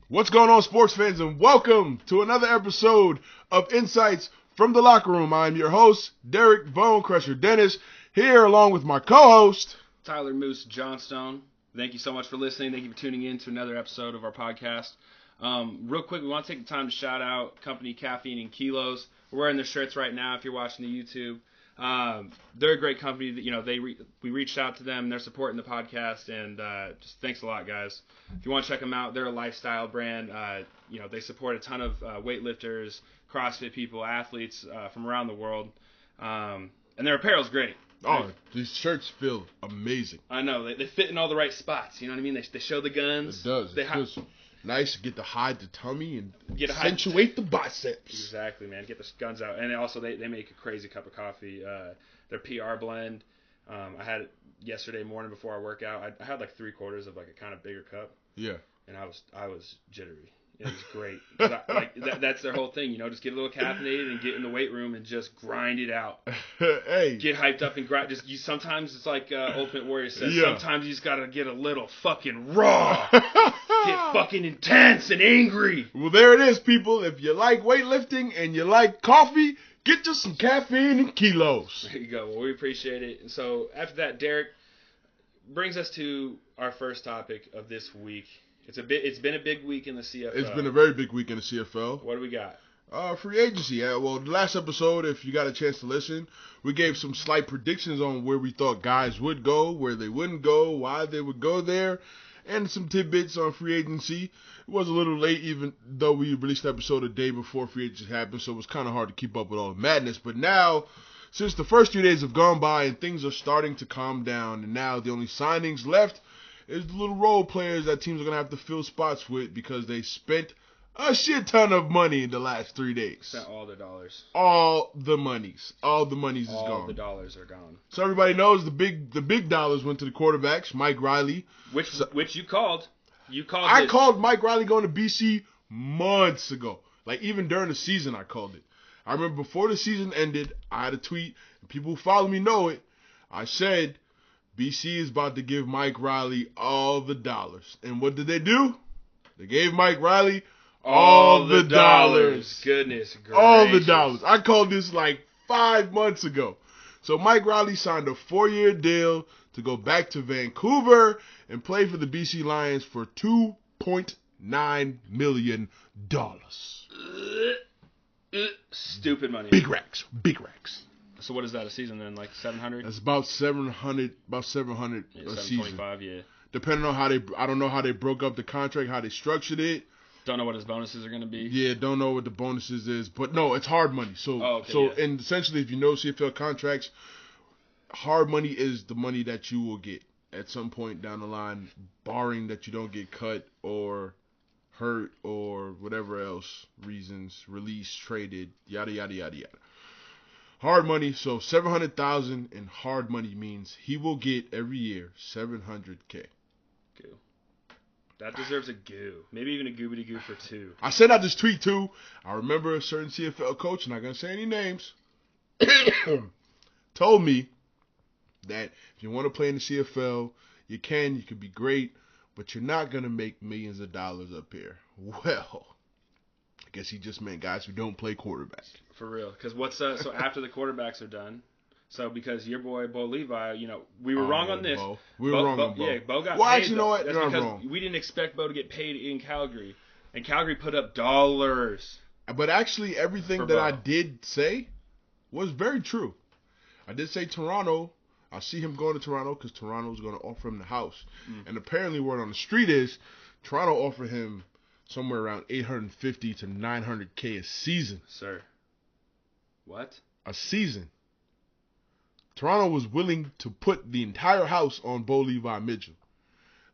What's going on, sports fans, and welcome to another episode of Insights from the Locker Room. I'm your host, Derek Bone Crusher Dennis, here along with my co-host, Tyler Moose Johnstone. Thank you so much for listening. Thank you for tuning in to another episode of our podcast. Real quick, we want to take the time to shout out company Caffeine and Kilos. We're wearing their shirts right now if you're watching the YouTube. They're a great company. We reached out to them. They're supporting the podcast, and just thanks a lot, guys. If you want to check them out, they're a lifestyle brand. They support a ton of weightlifters, CrossFit people, athletes from around the world, and their apparel's great. Oh, these shirts feel amazing. I know. They fit in all the right spots. You know what I mean? They show the guns. It does. It feels nice to get to hide the tummy and accentuate the biceps. Exactly, man. Get the guns out. And also, they make a crazy cup of coffee. Their PR blend. I had it yesterday morning before our workout. I had like 3/4 of like a kind of bigger cup. Yeah. And I was jittery. It was great. That's their whole thing, just get a little caffeinated and get in the weight room and just grind it out. Hey. Get hyped up and grind. Sometimes it's like Ultimate Warrior says, Sometimes you just got to get a little fucking raw. Get fucking intense and angry. Well, there it is, people. If you like weightlifting and you like coffee, get you some caffeine and kilos. There you go. Well, we appreciate it. And so after that, Derek brings us to our first topic of this week. It's been a big week in the CFL. It's been a very big week in the CFL. What do we got? Free agency. Well, the last episode, if you got a chance to listen, we gave some slight predictions on where we thought guys would go, where they wouldn't go, why they would go there, and some tidbits on free agency. It was a little late, even though we released the episode a day before free agency happened, so it was kind of hard to keep up with all the madness. But now, since the first 2 days have gone by and things are starting to calm down, and now the only signings left is the little role players that teams are going to have to fill spots with because they spent a shit ton of money in the last 3 days. Spent all their dollars. All the monies. All the monies is gone. All the dollars are gone. So everybody knows the big dollars went to the quarterbacks, Mike Riley. Which you called. I called Mike Riley going to BC months ago. Like even during the season I called it. I remember before the season ended, I had a tweet, and people who follow me know it. I said, BC is about to give Mike Riley all the dollars. And what did they do? They gave Mike Riley all the dollars. Goodness gracious. All the dollars. I called this like 5 months ago. So Mike Riley signed a 4-year deal to go back to Vancouver and play for the BC Lions for $2.9 million. Stupid money. Big racks. So what is that a season then? Like 700? That's about 700 a 725, season. Yeah. Depending on I don't know how they broke up the contract, how they structured it. Don't know what his bonuses are going to be. Yeah, don't know what the bonuses is, but no, it's hard money. And essentially, if you know CFL contracts, hard money is the money that you will get at some point down the line, barring that you don't get cut or hurt or whatever else reasons, released, traded, yada yada yada yada. Hard money, so $700,000 in hard money means he will get every year $700K. Goo. That deserves a goo. Maybe even a goobity goo for 2. I sent out this tweet too. I remember a certain CFL coach, not gonna say any names, told me that if you want to play in the CFL, you could be great, but you're not gonna make millions of dollars up here. Well, I guess he just meant guys who don't play quarterback. For real. Because so after the quarterbacks are done, so because your boy Bo-Levi, we were wrong on this. Bo. We were wrong on Bo. Yeah, Bo got well, paid. Actually, you know what? That's because we didn't expect Bo to get paid in Calgary. And Calgary put up dollars. But actually, everything that I did say was very true. I did say Toronto. I see him going to Toronto because Toronto's going to offer him the house. And apparently word on the street is Toronto offered him somewhere around $850 to $900K a season. Sir. What? A season. Toronto was willing to put the entire house on Bo-Levi Mitchell.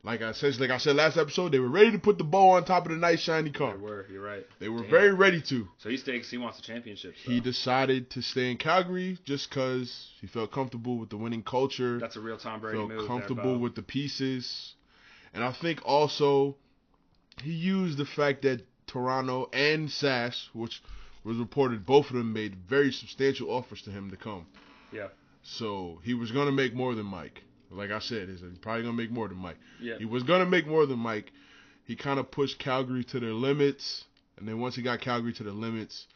Like I said last episode, they were ready to put the bow on top of the nice shiny car. They were, you're right. They were very ready to. So he wants the championship. So. He decided to stay in Calgary just because he felt comfortable with the winning culture. That's a real Tom Brady move. Felt comfortable with the pieces. And I think also he used the fact that Toronto and SAS, which was reported both of them made very substantial offers to him to come. Yeah. So he was going to make more than Mike. Like I said, he's probably going to make more than Mike. Yeah. He was going to make more than Mike. he kind of pushed Calgary to their limits, and then once he got Calgary to their limits,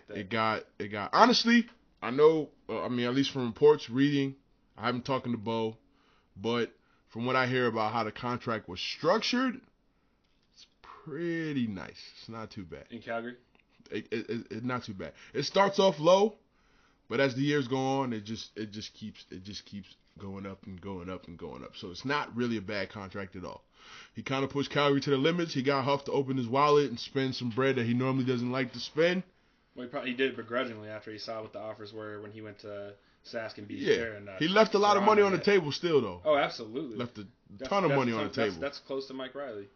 it got honestly, I know, at least from reports, reading, I haven't talking to Bo, but from what I hear about how the contract was structured, it's pretty nice. It's not too bad. In Calgary? It's not too bad. It starts off low, but as the years go on, it just keeps going up and going up and going up. So it's not really a bad contract at all. He kind of pushed Calgary to the limits. He got Huff to open his wallet and spend some bread that he normally doesn't like to spend. Well, he did it begrudgingly after he saw what the offers were when he went to Sask and Beach. Yeah, he left a lot of money on the table still, though. Oh, absolutely. Left a ton of money on the table. That's close to Mike Riley.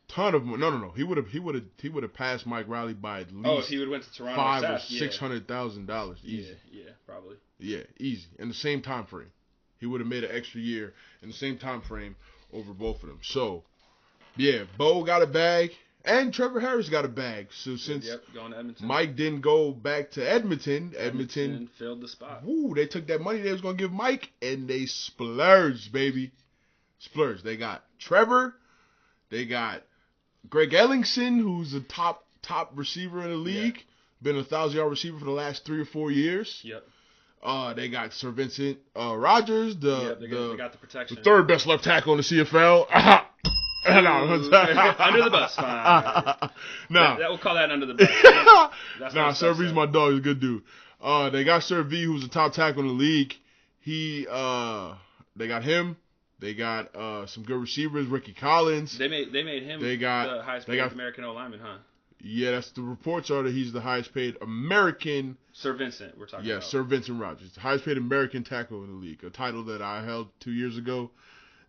Ton of money. No. He would have passed Mike Riley by at least. Oh, if he would have went to Toronto, $500,000or $600,000 easy. Yeah, probably. Yeah, easy. In the same time frame, he would have made an extra year in the same time frame over both of them. So, yeah, Bo got a bag. And Trevor Harris got a bag. So since going to Edmonton. Mike didn't go back to Edmonton filled the spot. Woo, they took that money they was going to give Mike, and they splurged, baby. Splurged. They got Trevor. They got Greg Ellingson, who's a top receiver in the league. Yeah. Been a 1,000-yard receiver for the last 3 or 4 years. Yep. They got Sir Vincent Rogers, they got the protection. The third best left tackle in the CFL. Under the bus, fine. We'll call that under the bus. Sir V's my dog. He's a good dude. They got Sir V, who's a top tackle in the league. They got him. They got some good receivers. Ricky Collins. They made him the highest paid American O-lineman, huh? Yeah, that's the reports are that he's the highest paid American. Sir Vincent, we're talking about. Yeah, Sir Vincent Rogers, the highest paid American tackle in the league. A title that I held 2 years ago,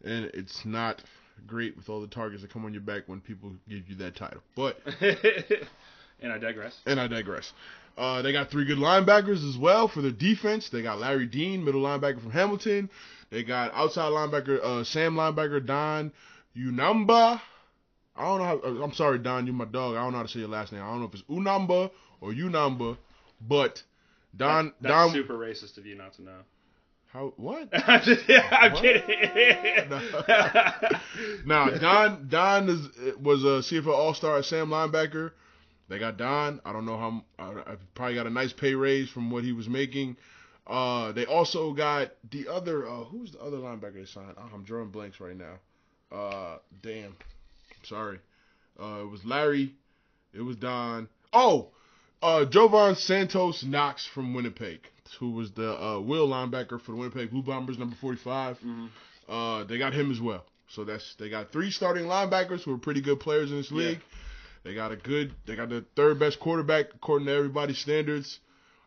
and it's not great with all the targets that come on your back when people give you that title. But and I digress. They got 3 good linebackers as well for their defense. They got Larry Dean, middle linebacker from Hamilton. They got outside linebacker, Sam linebacker Don Unamba. I don't know how. I'm sorry, Don, you're my dog. I don't know how to say your last name. I don't know if it's Unamba or Unamba, but Don. That's super racist of you not to know. How? What? I'm kidding. Don was a CFL All-Star at Sam linebacker. They got Don. I don't know how. I probably got a nice pay raise from what he was making. They also got the other. Who's the other linebacker they signed? Oh, I'm drawing blanks right now. Damn. Sorry. It was Larry. It was Don. Oh, Jovan Santos Knox from Winnipeg, who was the will linebacker for the Winnipeg Blue Bombers, number 45. Mm-hmm. They got him as well. So they got 3 starting linebackers who are pretty good players in this league. They got the third best quarterback according to everybody's standards.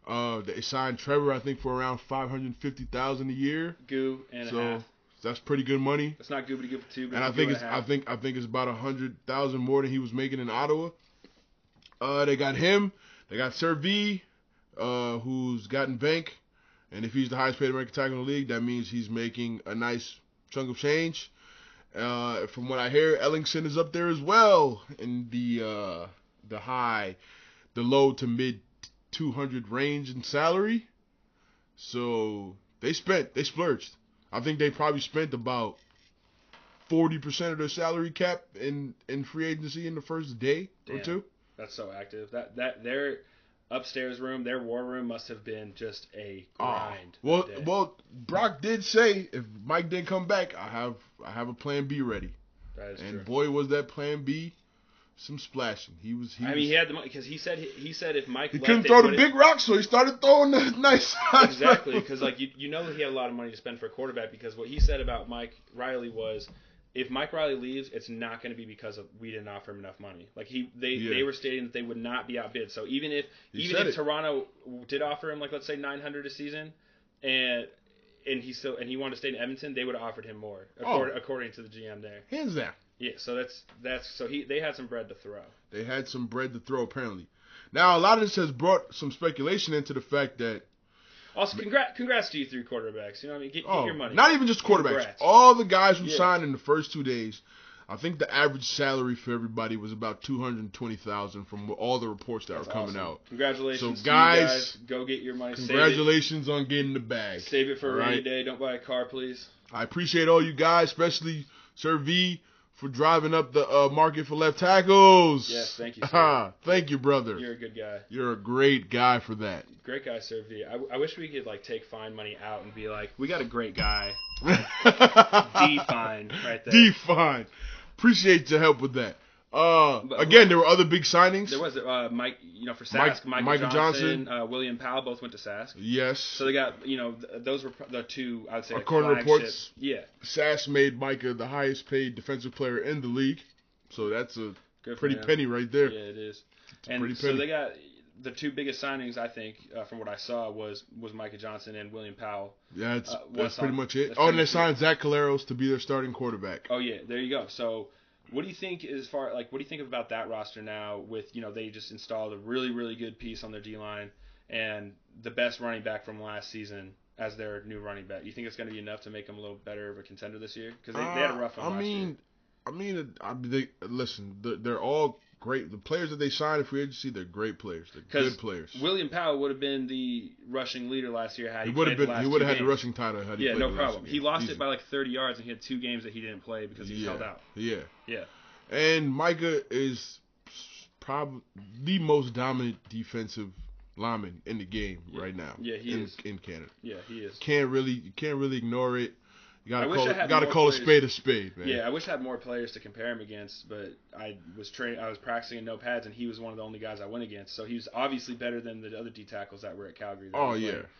They signed Trevor, I think, for around $550,000 a year. Goo and a half. That's pretty good money. That's not good to give for 2. But and I think it's about $100,000 more than he was making in Ottawa. They got him. They got Sir V, who's gotten bank, and if he's the highest paid American tackle in the league, that means he's making a nice chunk of change. From what I hear, Ellingson is up there as well in the low to mid 200 range in salary. So they splurged. I think they probably spent about 40% of their salary cap in free agency in the first day or 2. That's so active. That their upstairs room, their war room must have been just a grind. Well, Brock did say if Mike didn't come back, I have a plan B ready. That is and true. Boy, was that plan B some splashing. He had the money because he said if Mike couldn't throw the big rock, so he started throwing the nice. Exactly, because you know he had a lot of money to spend for a quarterback. Because what he said about Mike Riley was, if Mike Riley leaves, it's not going to be because we didn't offer him enough money. Like they were stating that they would not be outbid. So even if Toronto did offer him, like, let's say $900 a season, and he wanted to stay in Edmonton, they would have offered him more, according to the GM there. Hands down. Yeah, so they had some bread to throw. They had some bread to throw, apparently. Now, a lot of this has brought some speculation into the fact that. Also, congrats to you 3 quarterbacks. You know what I mean? Get your money. Not even just quarterbacks. Congrats. All the guys who signed in the first 2 days. I think the average salary for everybody was about $220,000 from all the reports that were coming out. Congratulations, so guys, go get your money. Congratulations on getting the bag. Save it for a rainy day. Don't buy a car, please. I appreciate all you guys, especially Sir V, for driving up the market for left tackles. Yes, thank you, sir. Thank you, brother. You're a good guy. You're a great guy for that. Great guy, Sir V. I wish we could take fine money out and be like, we got a great guy. D fine right there. D fine. Appreciate your help with that. Again, there were other big signings. There was Mike, for Sask, Michael Johnson, William Powell both went to Sask. Yes. So they got, those were the two, I would say, according to flagship. reports. Yeah. Sask made Micah the highest paid defensive player in the league. So that's a pretty penny right there. Yeah, it is. And so they got the two biggest signings, I think, from what I saw, was Micah Johnson and William Powell. Yeah, that's pretty much it. And they signed Zach Caleros to be their starting quarterback. Oh yeah, there you go. So. What do you think what do you think about that roster now with, they just installed a really, really good piece on their D-line and the best running back from last season as their new running back? You think it's going to be enough to make them a little better of a contender this year? Because they had a rough one last year. Listen, they're all great. The players that they signed in free agency, they're great players. They're good players. William Powell would have been the rushing leader last year had he would have played the last He would have had games. the rushing title had he played no problem. He lost it by 30 yards and he had 2 games that he didn't play because he was held out. Yeah. Yeah. And Micah is probably the most dominant defensive lineman in the game right now. Yeah, he is in Canada. Yeah, he is. You can't really ignore it. You gotta call call a spade a spade, man. Yeah, I wish I had more players to compare him against, but I was practicing in no pads, and he was one of the only guys I went against. So he was obviously better than the other D tackles that were at Calgary.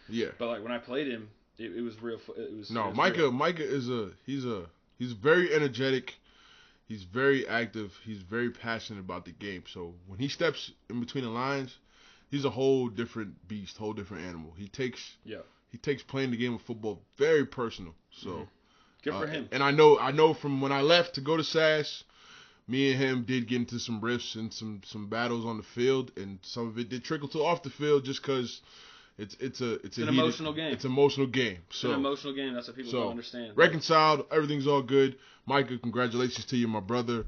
Yeah. But when I played him, it was real. It was Micah is he's very energetic. He's very active. He's very passionate about the game. So when he steps in between the lines, he's a whole different beast, whole different animal. He takes playing the game of football very personal. So good for him. And I know from when I left to go to SAS, me and him did get into some rifts and some battles on the field, and some of it did trickle to off the field just because it's an emotional game. It's an emotional game. It's an emotional game. That's what people don't understand. Reconciled. Everything's all good. Micah, congratulations to you, my brother,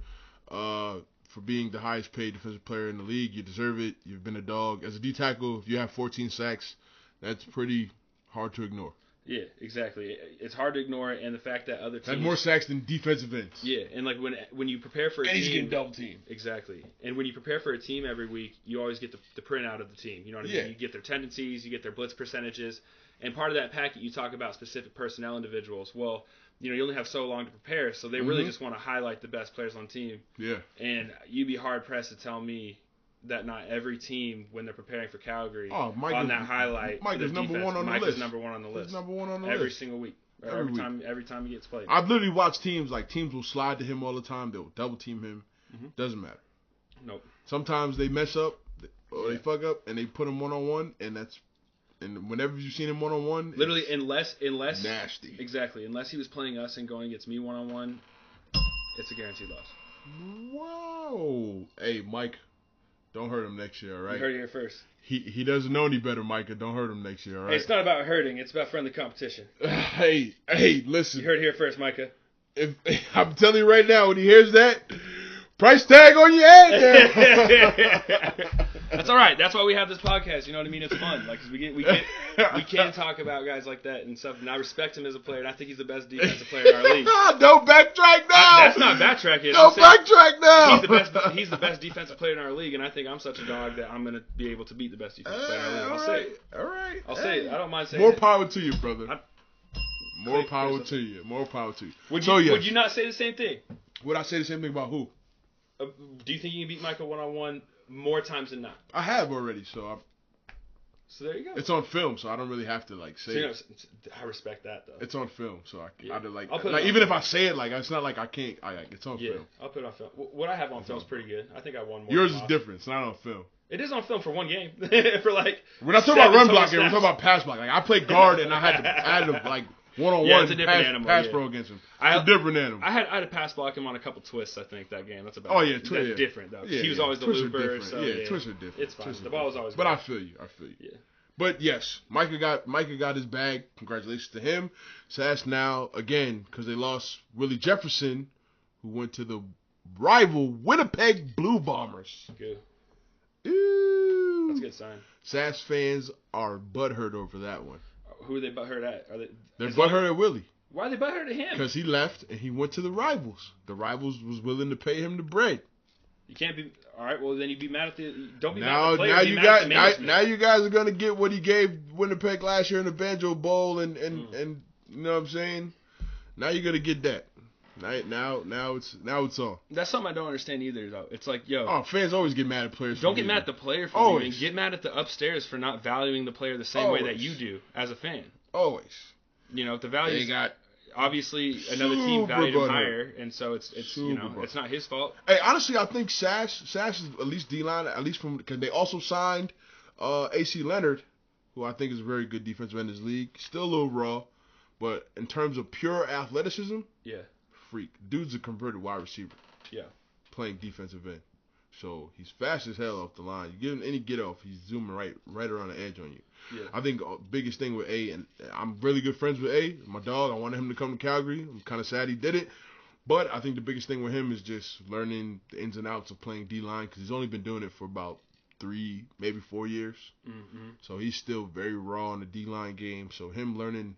for being the highest paid defensive player in the league. You deserve it. You've been a dog. As a D tackle, if you have 14 sacks, that's pretty hard to ignore. Yeah, exactly. It's hard to ignore it, and the fact that other teams had more sacks than defensive ends. Yeah, and when you prepare for a team, he's getting double teamed. Exactly. And when you prepare for a team every week, you always get the printout of the team. You know what I mean? You get their tendencies, you get their blitz percentages, and part of that packet you talk about specific personnel individuals. Well, you only have so long to prepare, so they really just want to highlight the best players on the team. Yeah. And you'd be hard pressed to tell me that not every team, when they're preparing for Calgary, on that highlight, Micah's number one on the list. Micah's number one on the list. He's number one on the every list. Single week. Every time he gets played. I've literally watched teams will slide to him all the time. They'll double team him. Doesn't matter. Nope. Sometimes they mess up or they fuck up and they put him 1-on-1, and whenever you've seen him 1-on-1, literally unless nasty. Exactly. Unless he was playing us and going against me 1-on-1, it's a guaranteed loss. Wow. Hey, Mike. Don't hurt him next year, all right? You heard it here first. He doesn't know any better, Micah. Don't hurt him next year, all right? Hey, it's not about hurting. It's about friendly competition. Hey, listen. You heard it here first, Micah. I'm telling you right now, when he hears that, price tag on your head there. That's all right. That's why we have this podcast. You know what I mean? It's fun. Cause we can talk about guys like that and stuff. And I respect him as a player, and I think he's the best defensive player in our league. Don't backtrack now. That's not backtracking. Don't backtrack now. He's the best defensive player in our league, and I think I'm such a dog that I'm gonna be able to beat the best defensive player in our league. I'll say it. All right. I'll say it. I don't mind saying more it. Power to you, brother. More power to you. More power to you. Would you not say the same thing? Would I say the same thing about who? Do you think you can beat Michael 1-on-1 more times than not? I have already, so there you go. It's on film, so I don't really have to say it. I respect that though. It's on film, so even if I say it, it's not like I can't. It's on film. I'll put it on film. What I have on film is pretty good. I think I won more. Yours is different. It's not on film. It is on film for one game. For we're not talking about run blocking. We're talking about pass block. I played guard and I had to one-on-one pass pro against him. It's a different animal. I had to pass block him on a couple twists, I think, that game. That's about it. That's different, though. Yeah, he was always the looper. So, twists are different. It's fine. The ball was always But good. I feel you. Yeah. But, yes, Micah got his bag. Congratulations to him. SAS now, again, because they lost Willie Jefferson, who went to the rival Winnipeg Blue Bombers. Good. Ooh. That's a good sign. SAS fans are butthurt over that one. Who are they butthurt at? They're butthurt at Willie. Why are they butthurt at him? Because he left and he went to the rivals. The rivals was willing to pay him the bread. You can't be. All right, well then you be mad at the. Don't be Now, mad at the player. now be you mad got at the management. now you guys are gonna get what he gave Winnipeg last year in the Banjo Bowl, and you know what I'm saying. Now you're gonna get that. Now it's on. That's something I don't understand either, though. It's like, yo. Oh, fans always get mad at players. Don't get mad at the player for leaving. Get mad at the upstairs for not valuing the player the same way that you do as a fan. Always. You know, if the values. They got obviously another team valued him higher, and so it's you know it's not his fault. Hey, honestly, I think Sash is at least D-line, at least from because they also signed AC Leonard, who I think is a very good defensive end in this league. Still a little raw, but in terms of pure athleticism, freak. Dude's a converted wide receiver. Yeah, playing defensive end. So he's fast as hell off the line. You give him any get off, he's zooming right around the edge on you. Yeah. I think the biggest thing with A, and I'm really good friends with A, my dog. I wanted him to come to Calgary. I'm kind of sad he did it. But I think the biggest thing with him is just learning the ins and outs of playing D-line because he's only been doing it for about 3, maybe 4 years. Mm-hmm. So he's still very raw in the D-line game. So him learning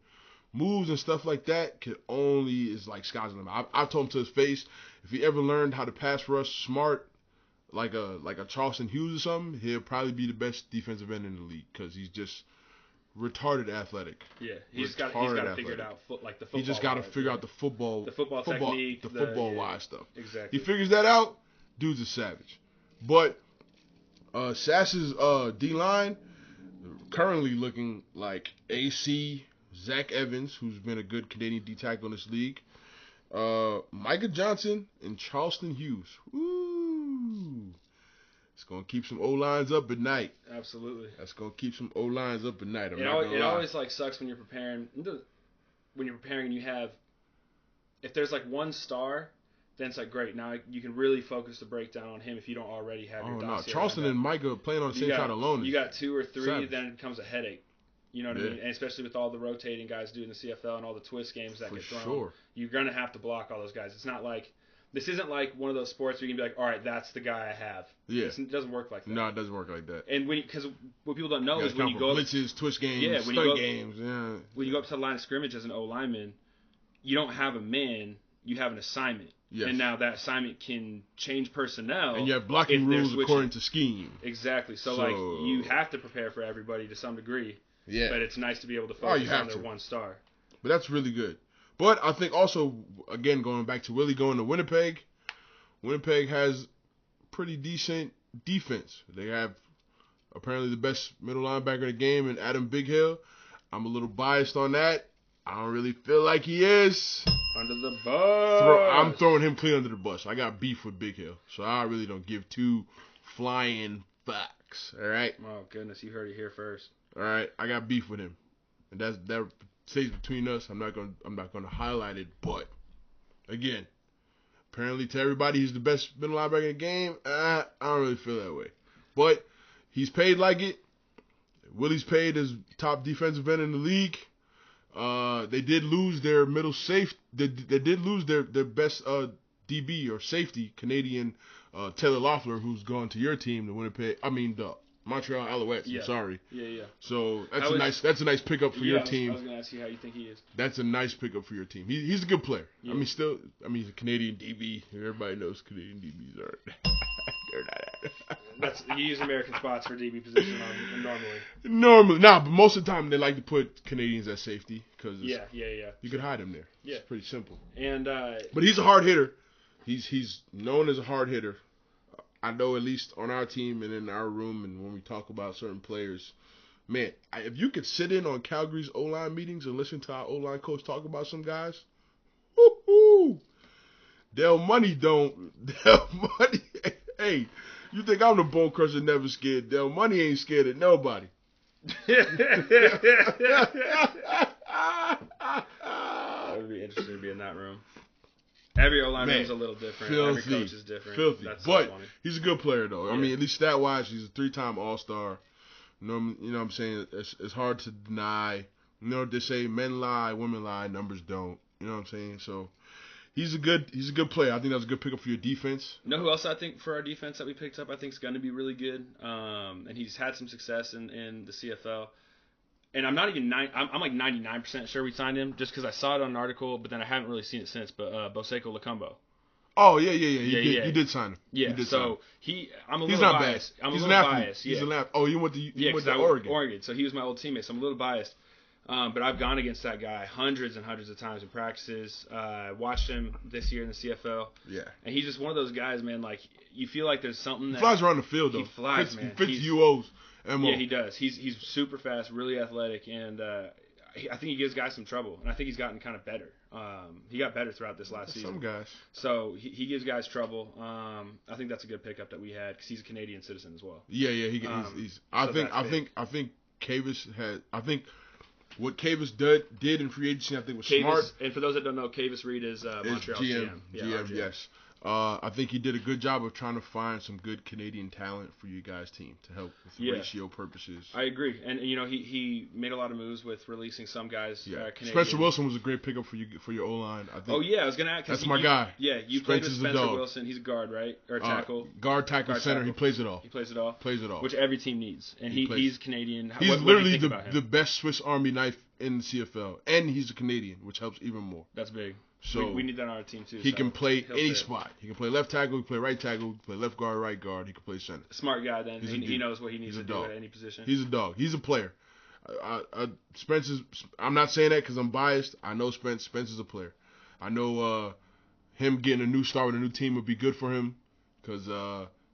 moves and stuff like that is like sky's the limit. I've told him to his face, if he ever learned how to pass rush smart, like a Charleston Hughes or something, he'll probably be the best defensive end in the league because he's just retarded athletic. Yeah, he's got to figure it out. The football. He just got to figure out the football technique, the football wise stuff. Exactly. He figures that out. Dude's a savage. But Sash's D-line currently looking like AC, Zach Evans, who's been a good Canadian D tackle in this league, Micah Johnson, and Charleston Hughes. Woo! It's going to keep some O-lines up at night. Absolutely. That's going to keep some O-lines up at night. It always like sucks when you're preparing. When you're preparing and you have, if there's like one star, then it's like great. Now you can really focus the breakdown on him if you don't already have your dossier. Charleston and Micah playing on the same side alone. You got 2 or 3, savage. Then it becomes a headache. You know what I mean? And especially with all the rotating guys doing the CFL and all the twist games that get thrown. You're going to have to block all those guys. It's not like, this isn't like one of those sports where you can be like, all right, that's the guy I have. Yeah. It doesn't work like that. No, it doesn't work like that. And because what people don't know is when you go blitzes, twist games, games. Yeah. When you go up to the line of scrimmage as an O lineman, you don't have a man, you have an assignment. Yes. And now that assignment can change personnel. And you have blocking rules according to scheme. Exactly. So like you have to prepare for everybody to some degree. Yeah. But it's nice to be able to focus on their one star. But that's really good. But I think also, again, going back to Willie going to Winnipeg has pretty decent defense. They have apparently the best middle linebacker in the game in Adam Big Hill. I'm a little biased on that. I don't really feel like he is. Under the bus. I'm throwing him clean under the bus. I got beef with Big Hill, so I really don't give 2 flying fucks. All right? Oh, goodness. You heard it here first. All right? I got beef with him. And that stays between us. I'm not gonna highlight it, but again, apparently to everybody he's the best middle linebacker in the game. I don't really feel that way, but he's paid like it. Willie's paid as top defensive end in the league. They did lose their middle safe. They did lose their best DB or safety Canadian Taylor Loeffler, who's gone to your team, the Montreal Alouettes. Yeah. I'm sorry. Yeah. So that's a nice pickup for your team. I was gonna ask you how you think he is. That's a nice pickup for your team. He's a good player. Yeah. He's a Canadian DB. Everybody knows Canadian DBs aren't. They're not. You use American spots for DB position normally. Normally, but most of the time they like to put Canadians at safety because you can hide them there. Yeah. It's pretty simple. And but he's a hard hitter. He's known as a hard hitter. I know at least on our team and in our room and when we talk about certain players, man, if you could sit in on Calgary's O-line meetings and listen to our O-line coach talk about some guys, woo-hoo, Del Money, hey, you think I'm the bone crusher never scared? Del Money ain't scared of nobody. It would be interesting to be in that room. Every O-lineman is a little different. Every coach is different. Filthy. But he's a good player, though. Yeah. I mean, at least stat-wise, he's a 3-time All-Star. You know what I'm saying? It's hard to deny. You know, they say men lie, women lie, numbers don't. You know what I'm saying? So he's a good player. I think that's a good pickup for your defense. You know who else I think for our defense that we picked up I think is going to be really good? And he's had some success in the CFL. and I'm not even I'm like 99% sure we signed him just because I saw it on an article, but then I haven't really seen it since. But Boseko Lacombo. Oh yeah. You did sign him. Yeah. So I'm a he's little not biased. bad. I'm He's a an little athlete. biased. He's Yeah. an athlete. Oh, you went to Oregon. Oregon. So he was my old teammate. So I'm a little biased. But I've gone against that guy hundreds and hundreds of times in practices. Watched him this year in the CFL. Yeah. And he's just one of those guys, man. Like you feel like there's something that he flies around the field though. He flies, man. He fits UO's MO. Yeah, he does. He's super fast, really athletic, and I think he gives guys some trouble. And I think he's gotten kind of better. He got better throughout this last season. Some guys. So he gives guys trouble. I think that's a good pickup that we had because he's a Canadian citizen as well. Yeah. I think Cavis had. I think what Cavis did in free agency, I think was smart. And for those that don't know, Cavis Reed is Montreal's GM. GM, yes. I think he did a good job of trying to find some good Canadian talent for you guys' team to help with ratio purposes. I agree, and he made a lot of moves with releasing some guys. Yeah. Canadian. Spencer Wilson was a great pickup for your O-line. I think. Oh yeah, I was gonna ask. That's my guy. Yeah, you played with Spencer Wilson. He's a guard, right, or tackle? Guard, tackle, center. Tackle. He plays it all. Plays it all. Which every team needs, and he's Canadian. He's literally the best Swiss Army knife in the CFL, and he's a Canadian, which helps even more. That's big. So we need that on our team too. He can play any spot. He can play left tackle. He can play right tackle. He can play left guard, right guard. He can play center. Smart guy. Then he knows what he needs to do at any position. He's a dog. He's a player. Spencer's. I'm not saying that because I'm biased. I know Spencer's a player. I know him getting a new start with a new team would be good for him because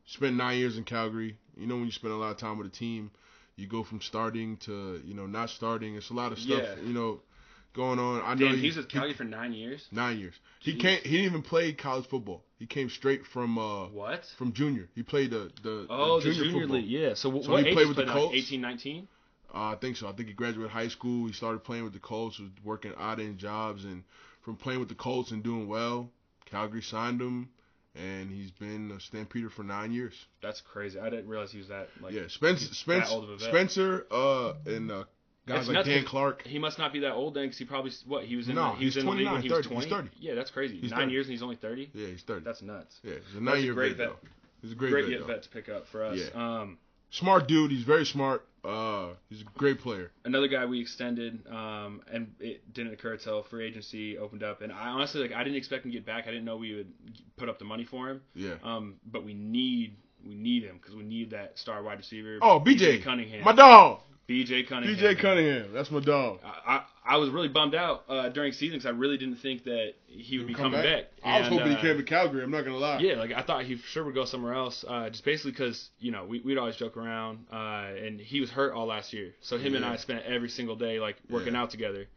spent 9 years in Calgary. You know when you spend a lot of time with a team, you go from starting to not starting. It's a lot of stuff. Yeah. Going on. I know he's with Calgary for 9 years. 9 years. He didn't even play college football. He came straight from what? From junior. He played the junior league. Yeah. So what he age played with the Colts? 18, 19? I think so. I think he graduated high school. He started playing with the Colts, was working odd-end jobs, and from playing with the Colts and doing well, Calgary signed him, and he's been a Stampeder for 9 years. That's crazy. I didn't realize he was that Spencer, that old of a vet. Spencer, and guys like Dan Clark. He must not be that old then, because he probably he was in the he's league when he was 20. He's 30. Yeah, that's crazy. He's 9 30. years and he's only 30. Yeah, he's 30. That's nuts. Yeah, he's a 9-year vet. Though. He's a great vet, vet to pick up for us. Yeah. Smart dude. He's very smart. He's a great player. Another guy we extended, and it didn't occur until free agency opened up. And I honestly, I didn't expect him to get back. I didn't know we would put up the money for him. Yeah. But we need him because we need that star wide receiver. Oh, BJ Cunningham. My dog. BJ Cunningham. BJ Cunningham. That's my dog. I was really bummed out during season because I really didn't think that he would be coming back. I was hoping he came to Calgary. I'm not gonna lie. Yeah, I thought he sure would go somewhere else. Just basically because we'd always joke around, and he was hurt all last year. So him and I spent every single day working out together,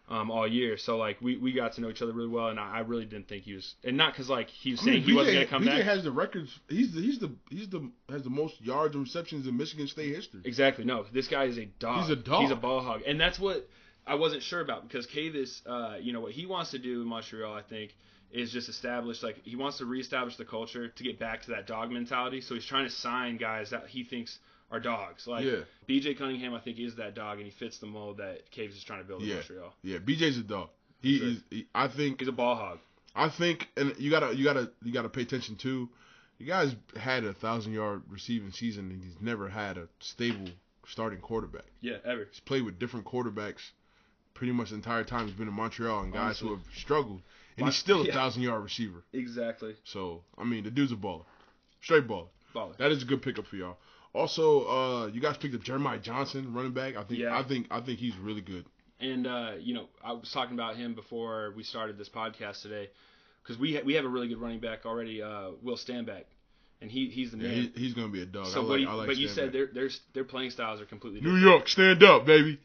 all year. So we got to know each other really well, and I really didn't think he was, and not because he was saying he wasn't gonna come back. BJ has the records. He's has the most yards and receptions in Michigan State history. Exactly. No, this guy is a dog. He's a dog. He's a ball hog, and that's what I wasn't sure about because Cavis, what he wants to do in Montreal, I think, is just establish he wants to reestablish the culture to get back to that dog mentality. So he's trying to sign guys that he thinks are dogs. BJ Cunningham, I think, is that dog, and he fits the mold that Cavis is trying to build in Montreal. Yeah, BJ's a dog. I think he's a ball hog. I think, and you gotta pay attention too. You guys had a 1,000-yard receiving season, and he's never had a stable starting quarterback. Yeah, ever. He's played with different quarterbacks pretty much the entire time he's been in Montreal, and guys who have struggled, and he's still a 1,000-yard receiver. Exactly. So the dude's a baller, straight baller. That is a good pickup for y'all. Also, you guys picked up Jeremiah Johnson, running back. I think he's really good. And I was talking about him before we started this podcast today, because we have a really good running back already, Will Stanback, and he's the man. He's gonna be a dog. So, but you said their playing styles are completely different. New York, stand up, baby.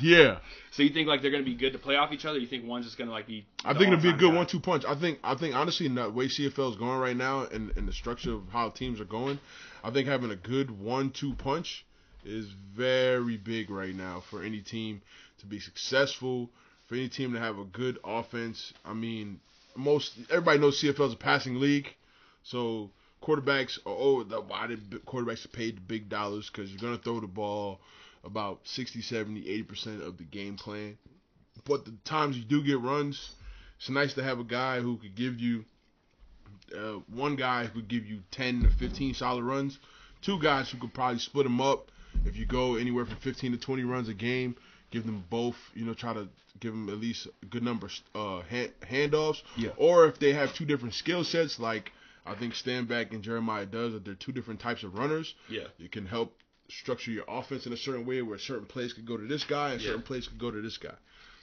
Yeah. So you think they're gonna be good to play off each other? You think one's just gonna be? I think it'll be a good 1-2 punch. I think honestly, in the way CFL is going right now, and the structure of how teams are going, I think having a good 1-2 punch is very big right now for any team to be successful, for any team to have a good offense. I mean, everybody knows CFL is a passing league, so quarterbacks why did quarterbacks are paid the big dollars? Because you're going to throw the ball about 60, 70, 80% of the game plan. But the times you do get runs, it's nice to have a guy who could give you one guy who could give you 10 to 15 solid runs, two guys who could probably split them up If you go anywhere from 15 to 20 runs a game, give them both, try to give them at least a good number of handoffs. Yeah. Or if they have two different skill sets, like I think Stanback and Jeremiah does, that they're two different types of runners. Yeah. You can help structure your offense in a certain way where certain plays could go to this guy and certain plays could go to this guy.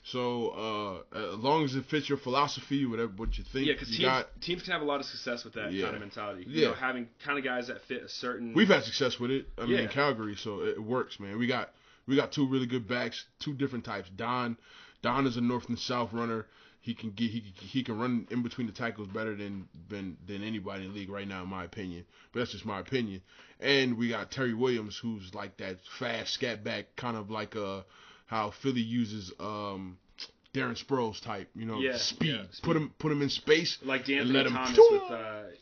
So as long as it fits your philosophy, whatever what you think, because teams can have a lot of success with that kind of mentality. Having kind of guys that fit a certain. We've had success with it. I mean, in Calgary, so it works, man. We got two really good backs, two different types. Don is a north and south runner. He can run in between the tackles better than anybody in the league right now, in my opinion. But that's just my opinion. And we got Terry Williams, who's like that fast scat back, kind of like how Philly uses Darren Sproles type, speed. Yeah, Put him in space. Like D'Anthony Thomas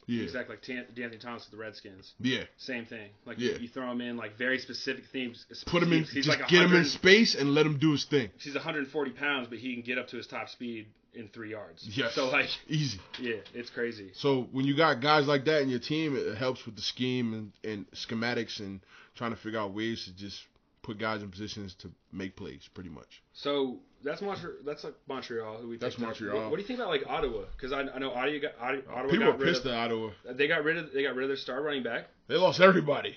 exactly like D'Anthony Thomas with the Redskins. Yeah. Same thing. Like you throw him in like very specific themes. Put him in, get him in space and let him do his thing. He's 140 pounds, but he can get up to his top speed in 3 yards. Yes. So easy. Yeah, it's crazy. So when you got guys like that in your team, it helps with the scheme and schematics and trying to figure out ways to just put guys in positions to make plays, pretty much. So that's Montreal. That's like Montreal. Who we that's Montreal. What do you think about like Ottawa? Because I know Ottawa. People are pissed at Ottawa. They got rid of their star running back. They lost everybody.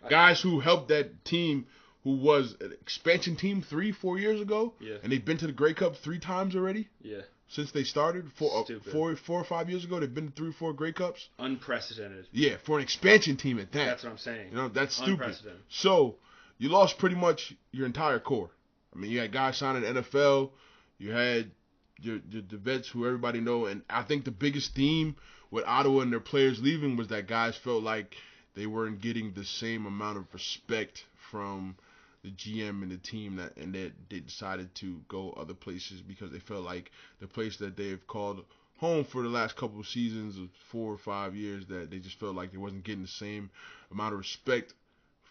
Guys who helped that team, who was an expansion team 3-4 years ago. Yeah. And they've been to the Grey Cup 3 times already. Yeah. Since they started 4 or 5 years ago, they've been to 3 or 4 Grey Cups. Unprecedented. Yeah, for an expansion team at that. That's what I'm saying. That's stupid. So you lost pretty much your entire core. I mean, you had guys signing NFL. You had the vets who everybody know. And I think the biggest theme with Ottawa and their players leaving was that guys felt like they weren't getting the same amount of respect from the GM and the team, that they decided to go other places because they felt like the place that they've called home for the last couple of seasons of 4 or 5 years, that they just felt like they wasn't getting the same amount of respect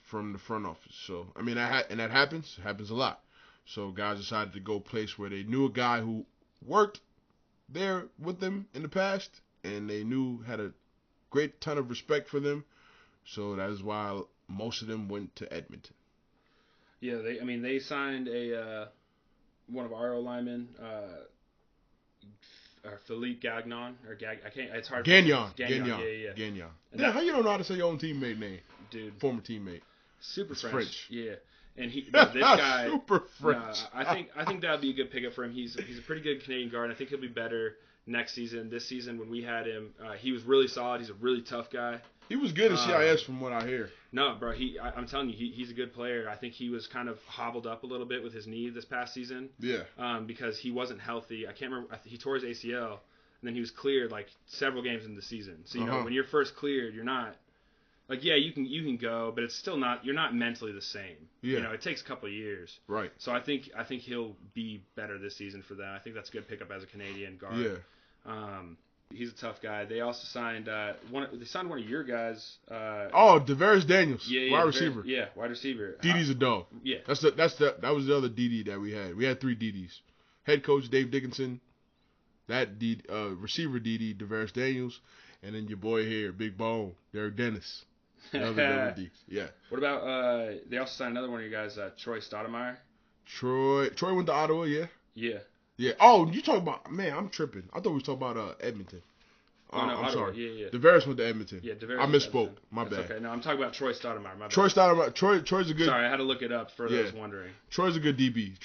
from the front office. So I mean, that happens. It happens a lot. So guys decided to go a place where they knew a guy who worked there with them in the past, and they knew had a great ton of respect for them. So that is why most of them went to Edmonton. Yeah, they signed one of our O linemen, Philippe Gagnon it's hard. Gagnon. Yeah. Gagnon. Yeah, how you don't know how to say your own teammate name? Dude. Former teammate. Super it's French. Yeah. And this guy, super French. I think that'd be a good pickup for him. He's a pretty good Canadian guard. I think he'll be better next season. This season when we had him, he was really solid. He's a really tough guy. He was good at CIS from what I hear. No, bro. I'm telling you, he's a good player. I think he was kind of hobbled up a little bit with his knee this past season. Yeah. Because he wasn't healthy. I can't remember. He tore his ACL, and then he was cleared like several games in the season. So you know when you're first cleared, you're not. Like, yeah, you can go, but it's still not. You're not mentally the same. Yeah. It takes a couple of years. Right. So I think he'll be better this season for them. I think that's a good pickup as a Canadian guard. Yeah. He's a tough guy. They also signed one of your guys. DeVaris Daniels. Yeah, wide receiver. Yeah, wide receiver. DD's a dog. Yeah. That was the other DD that we had. We had 3 DDs. Head coach Dave Dickinson. That receiver DD DeVaris Daniels, and then your boy here, Big Bone, Derek Dennis. Another D. Yeah. What about they also signed another one of your guys, Troy Stoudemire? Troy went to Ottawa, yeah. Yeah. Yeah. Oh, you talking about, man, I'm tripping. I thought we was talking about Edmonton. Oh, no, I'm Ottawa. sorry. Yeah. DeVaris went to Edmonton. Yeah, DeVaris. I misspoke. My That's bad. Okay. No, I'm talking about Troy Stoudemire. My bad. Troy Stoudemire. Troy's a good. Sorry, I had to look it up for those wondering. Troy's a good DB.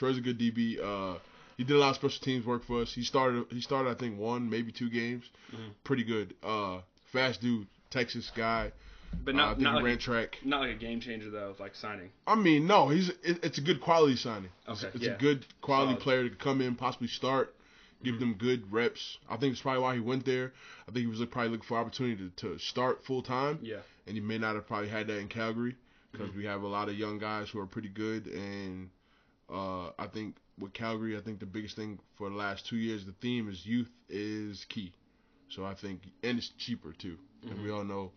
He did a lot of special teams work for us. He started I think 1, maybe 2 games. Mm-hmm. Pretty good. Fast dude, Texas guy. But not he like ran track. Not like a game changer though, like signing. I mean, no, it's a good quality signing. Okay, it's a good quality player to come in, possibly start, give them good reps. I think it's probably why he went there. I think he was probably looking for opportunity to start full time. Yeah. And he may not have probably had that in Calgary because we have a lot of young guys who are pretty good. And I think with Calgary, I think the biggest thing for the last 2 years, the theme is youth is key. So I think, and it's cheaper too. And we all know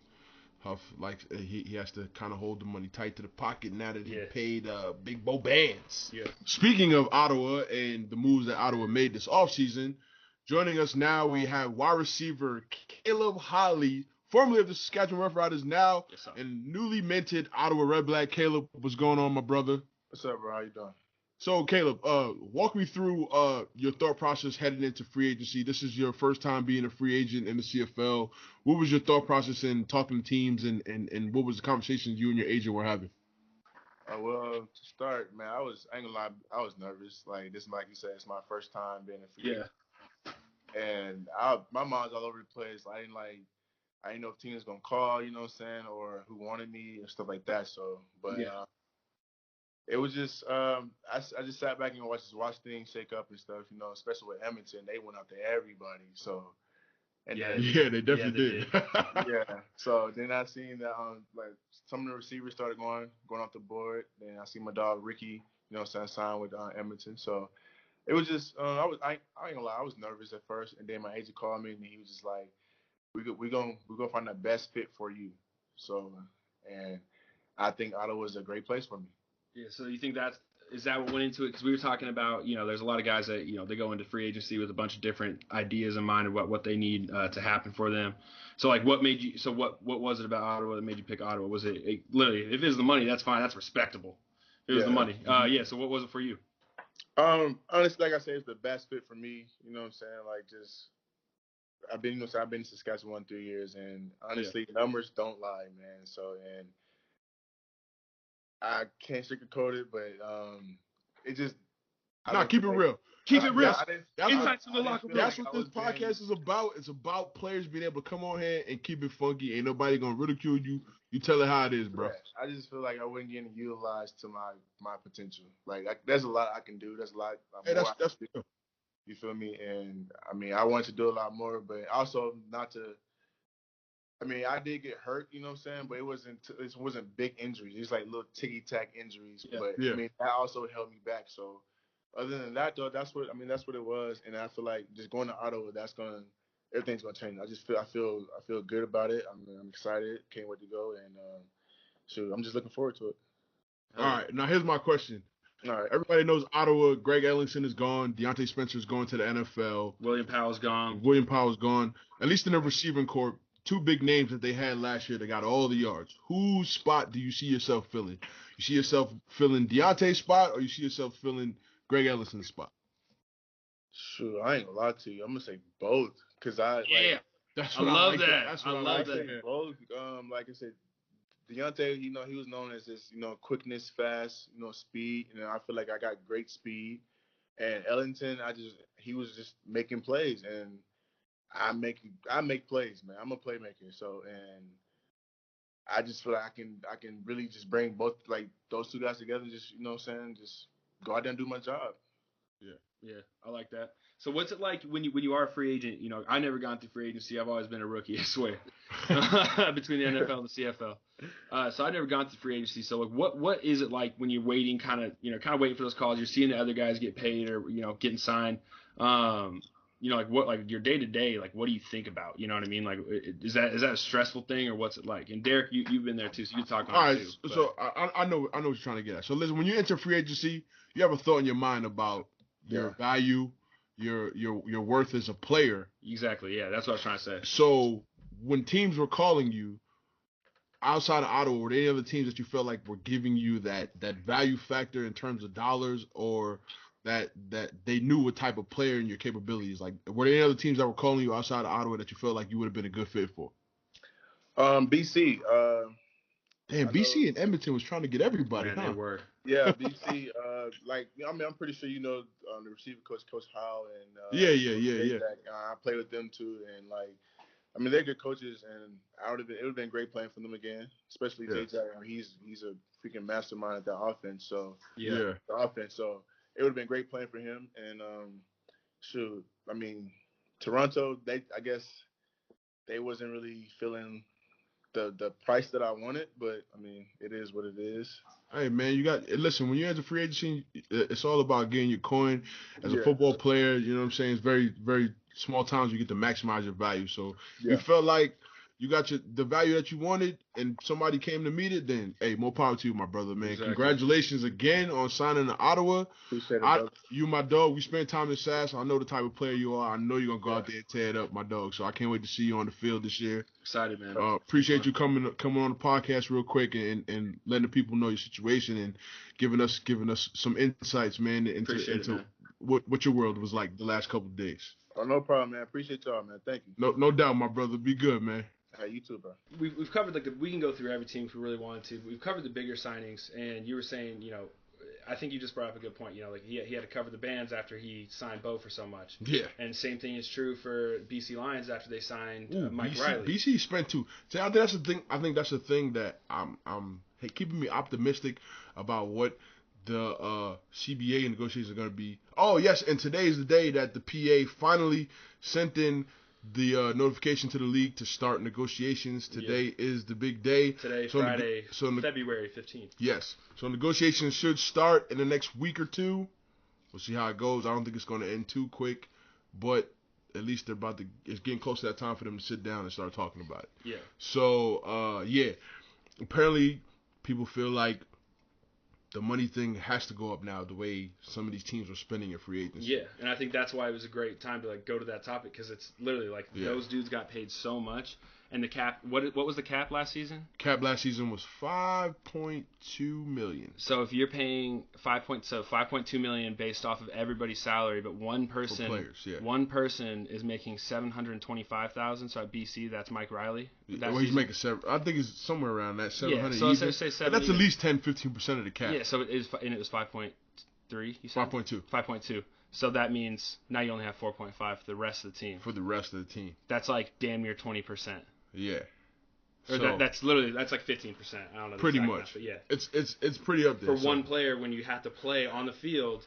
how he has to kind of hold the money tight to the pocket now that he paid Big Bo Bands. Yeah. Speaking of Ottawa and the moves that Ottawa made this offseason, joining us now we have wide receiver Caleb Holly formerly of the Saskatchewan Roughriders, now Yes, sir. and newly minted Ottawa Red Black. Caleb, what's going on, my brother? What's up, bro? How you doing? So, Caleb, walk me through your thought process heading into free agency. This is your first time being a free agent in the CFL. What was your thought process in talking to teams, and what was the conversations you and your agent were having? Well, to start, man, I ain't gonna lie, I was nervous. Like this, like you said, it's my first time being a free agent, and my mind's all over the place. I didn't know if teams gonna call, you know what I'm saying, or who wanted me and stuff like that. So, but it was just I just sat back and watched things shake up and stuff, you know, especially with Edmonton. They went out to everybody. So and then They definitely did. yeah. So then I seen that like some of the receivers started going off the board. Then I see my dog Ricky, you know, what I'm saying, signed with Edmonton. So it was just I ain't gonna lie, I was nervous at first, and then my agent called me and he was just like, we're gonna find the best fit for you. So and I think Ottawa is a great place for me. Yeah, so you think is that what went into it? Because we were talking about, you know, there's a lot of guys that, you know, they go into free agency with a bunch of different ideas in mind of what they need to happen for them. So like, what was it about Ottawa that made you pick Ottawa? Was it literally, if it was the money, that's fine, that's respectable. If it was the money, So what was it for you? Honestly, like I said, it's the best fit for me. You know what I'm saying? Like just I've been in Saskatchewan 3 years, and honestly, numbers don't lie, man. So and I can't sugarcoat it, but it just Keep it real. Keep it real. Insights from the locker room. That's what this podcast is about. It's about players being able to come on here and keep it funky. Ain't nobody gonna ridicule you. You tell it how it is, bro. I just feel like I wasn't getting utilized to my potential. Like there's a lot I can do. There's a lot. That's you feel me? And I mean, I wanted to do a lot more, but also not to. I mean, I did get hurt, you know what I'm saying, but it wasn't big injuries. It's like little ticky tack injuries. I mean, that also held me back. So other than that, though, that's what it was. And I feel like just going to Ottawa, everything's gonna change. I feel good about it. I'm excited. Can't wait to go. And I'm just looking forward to it. All right, now here's my question. All right. Everybody knows Ottawa. Greg Ellingson is gone. Deontay Spencer's going to the NFL. William Powell's gone. At least in the receiving corps. Two big names that they had last year that got all the yards. Whose spot do you see yourself filling? You see yourself filling Deontay's spot, or you see yourself filling Greg Ellison's spot? Sure, I ain't gonna lie to you. I'm gonna say both, cause I love that. That's what I love that. Both. Like I said, Deontay, you know, he was known as this, you know, quickness, fast, you know, speed. And I feel like I got great speed. And Ellington, he was just making plays, and I make plays, man. I'm a playmaker. So, and I just feel like I can really just bring both, like, those two guys together and just, you know what I'm saying, just go out there and do my job. Yeah, I like that. So what's it like when you are a free agent? You know, I never gone through free agency. I've always been a rookie, I swear, between the NFL and the CFL. So I've never gone through free agency. So like, what is it like when you're waiting, kind of waiting for those calls? You're seeing the other guys get paid or, you know, getting signed. You know, like your day to day, like what do you think about? You know what I mean? Like, is that a stressful thing or what's it like? And Derek, you've been there too, so you talk on it too. All right, so I know what you're trying to get at. So listen, when you enter free agency, you have a thought in your mind about your value, your worth as a player. Exactly. Yeah, that's what I was trying to say. So when teams were calling you outside of Ottawa, were there any other teams that you felt like were giving you that value factor in terms of dollars, or that they knew what type of player and your capabilities? Like, were there any other teams that were calling you outside of Ottawa that you felt like you would have been a good fit for? BC. Damn, BC and Edmonton was trying to get everybody. Man, they were. Yeah, BC. I'm pretty sure you know the receiver coach, Coach Howe, and yeah. I played with them too, and they're good coaches, and it would have been great playing for them again, especially J-Jack. He's a freaking mastermind at that offense. So the offense. So it would have been great playing for him. And Toronto, I guess they wasn't really feeling the price that I wanted, but I mean, it is what it is. Hey man, listen, when you're as a free agency, it's all about getting your coin. As a football player, you know what I'm saying? It's very, very small times you get to maximize your value. So you felt like you got the value that you wanted, and somebody came to meet it, then hey, more power to you, my brother, man. Exactly. Congratulations again on signing to Ottawa. Appreciate it, brother. You, my dog. We spent time in SAS. I know the type of player you are. I know you're gonna go out there and tear it up, my dog. So I can't wait to see you on the field this year. Excited, man. Appreciate you coming on the podcast real quick and letting the people know your situation and giving us some insights, man, into what your world was like the last couple of days. Oh, no problem, man. Appreciate y'all, man. Thank you. No doubt, my brother. Be good, man. Hey, you too, bro. We've covered we can go through every team if we really wanted to. We've covered the bigger signings, and you were saying, I think you just brought up a good point. He had to cover the bands after he signed Bo for so much. Yeah. And same thing is true for BC Lions after they signed Mike Riley. BC spent too. See, I think that's the thing. I think that's the thing that I'm keeping me optimistic about what the CBA negotiations are going to be. Oh yes, and today is the day that the PA finally sent in the notification to the league to start negotiations. Today is the big day. Today, Friday, February 15th. Yes. So negotiations should start in the next week or two. We'll see how it goes. I don't think it's going to end too quick, but at least it's getting close to that time for them to sit down and start talking about it. Yeah. So, apparently people feel like the money thing has to go up now the way some of these teams are spending in free agency. Yeah, and I think that's why it was a great time to go to that topic because it's literally those dudes got paid so much. And the cap, what was the cap last season? Cap last season was $5.2 million. So if you're paying $5.2 million based off of everybody's salary, but one person, one person is making $725,000. So at BC, that's Mike Riley. He's making I think it's somewhere around that 700. Yeah, so say 70. That's at least 10-15% of the cap. Yeah, so it was 5.3. You said 5.2. 5.2. So that means now you only have 4.5 for the rest of the team. For the rest of the team. That's like damn near 20%. Yeah. Or so, that's like 15%. I don't know. Pretty much. Math, but yeah. It's pretty up there. For one player, when you have to play on the field,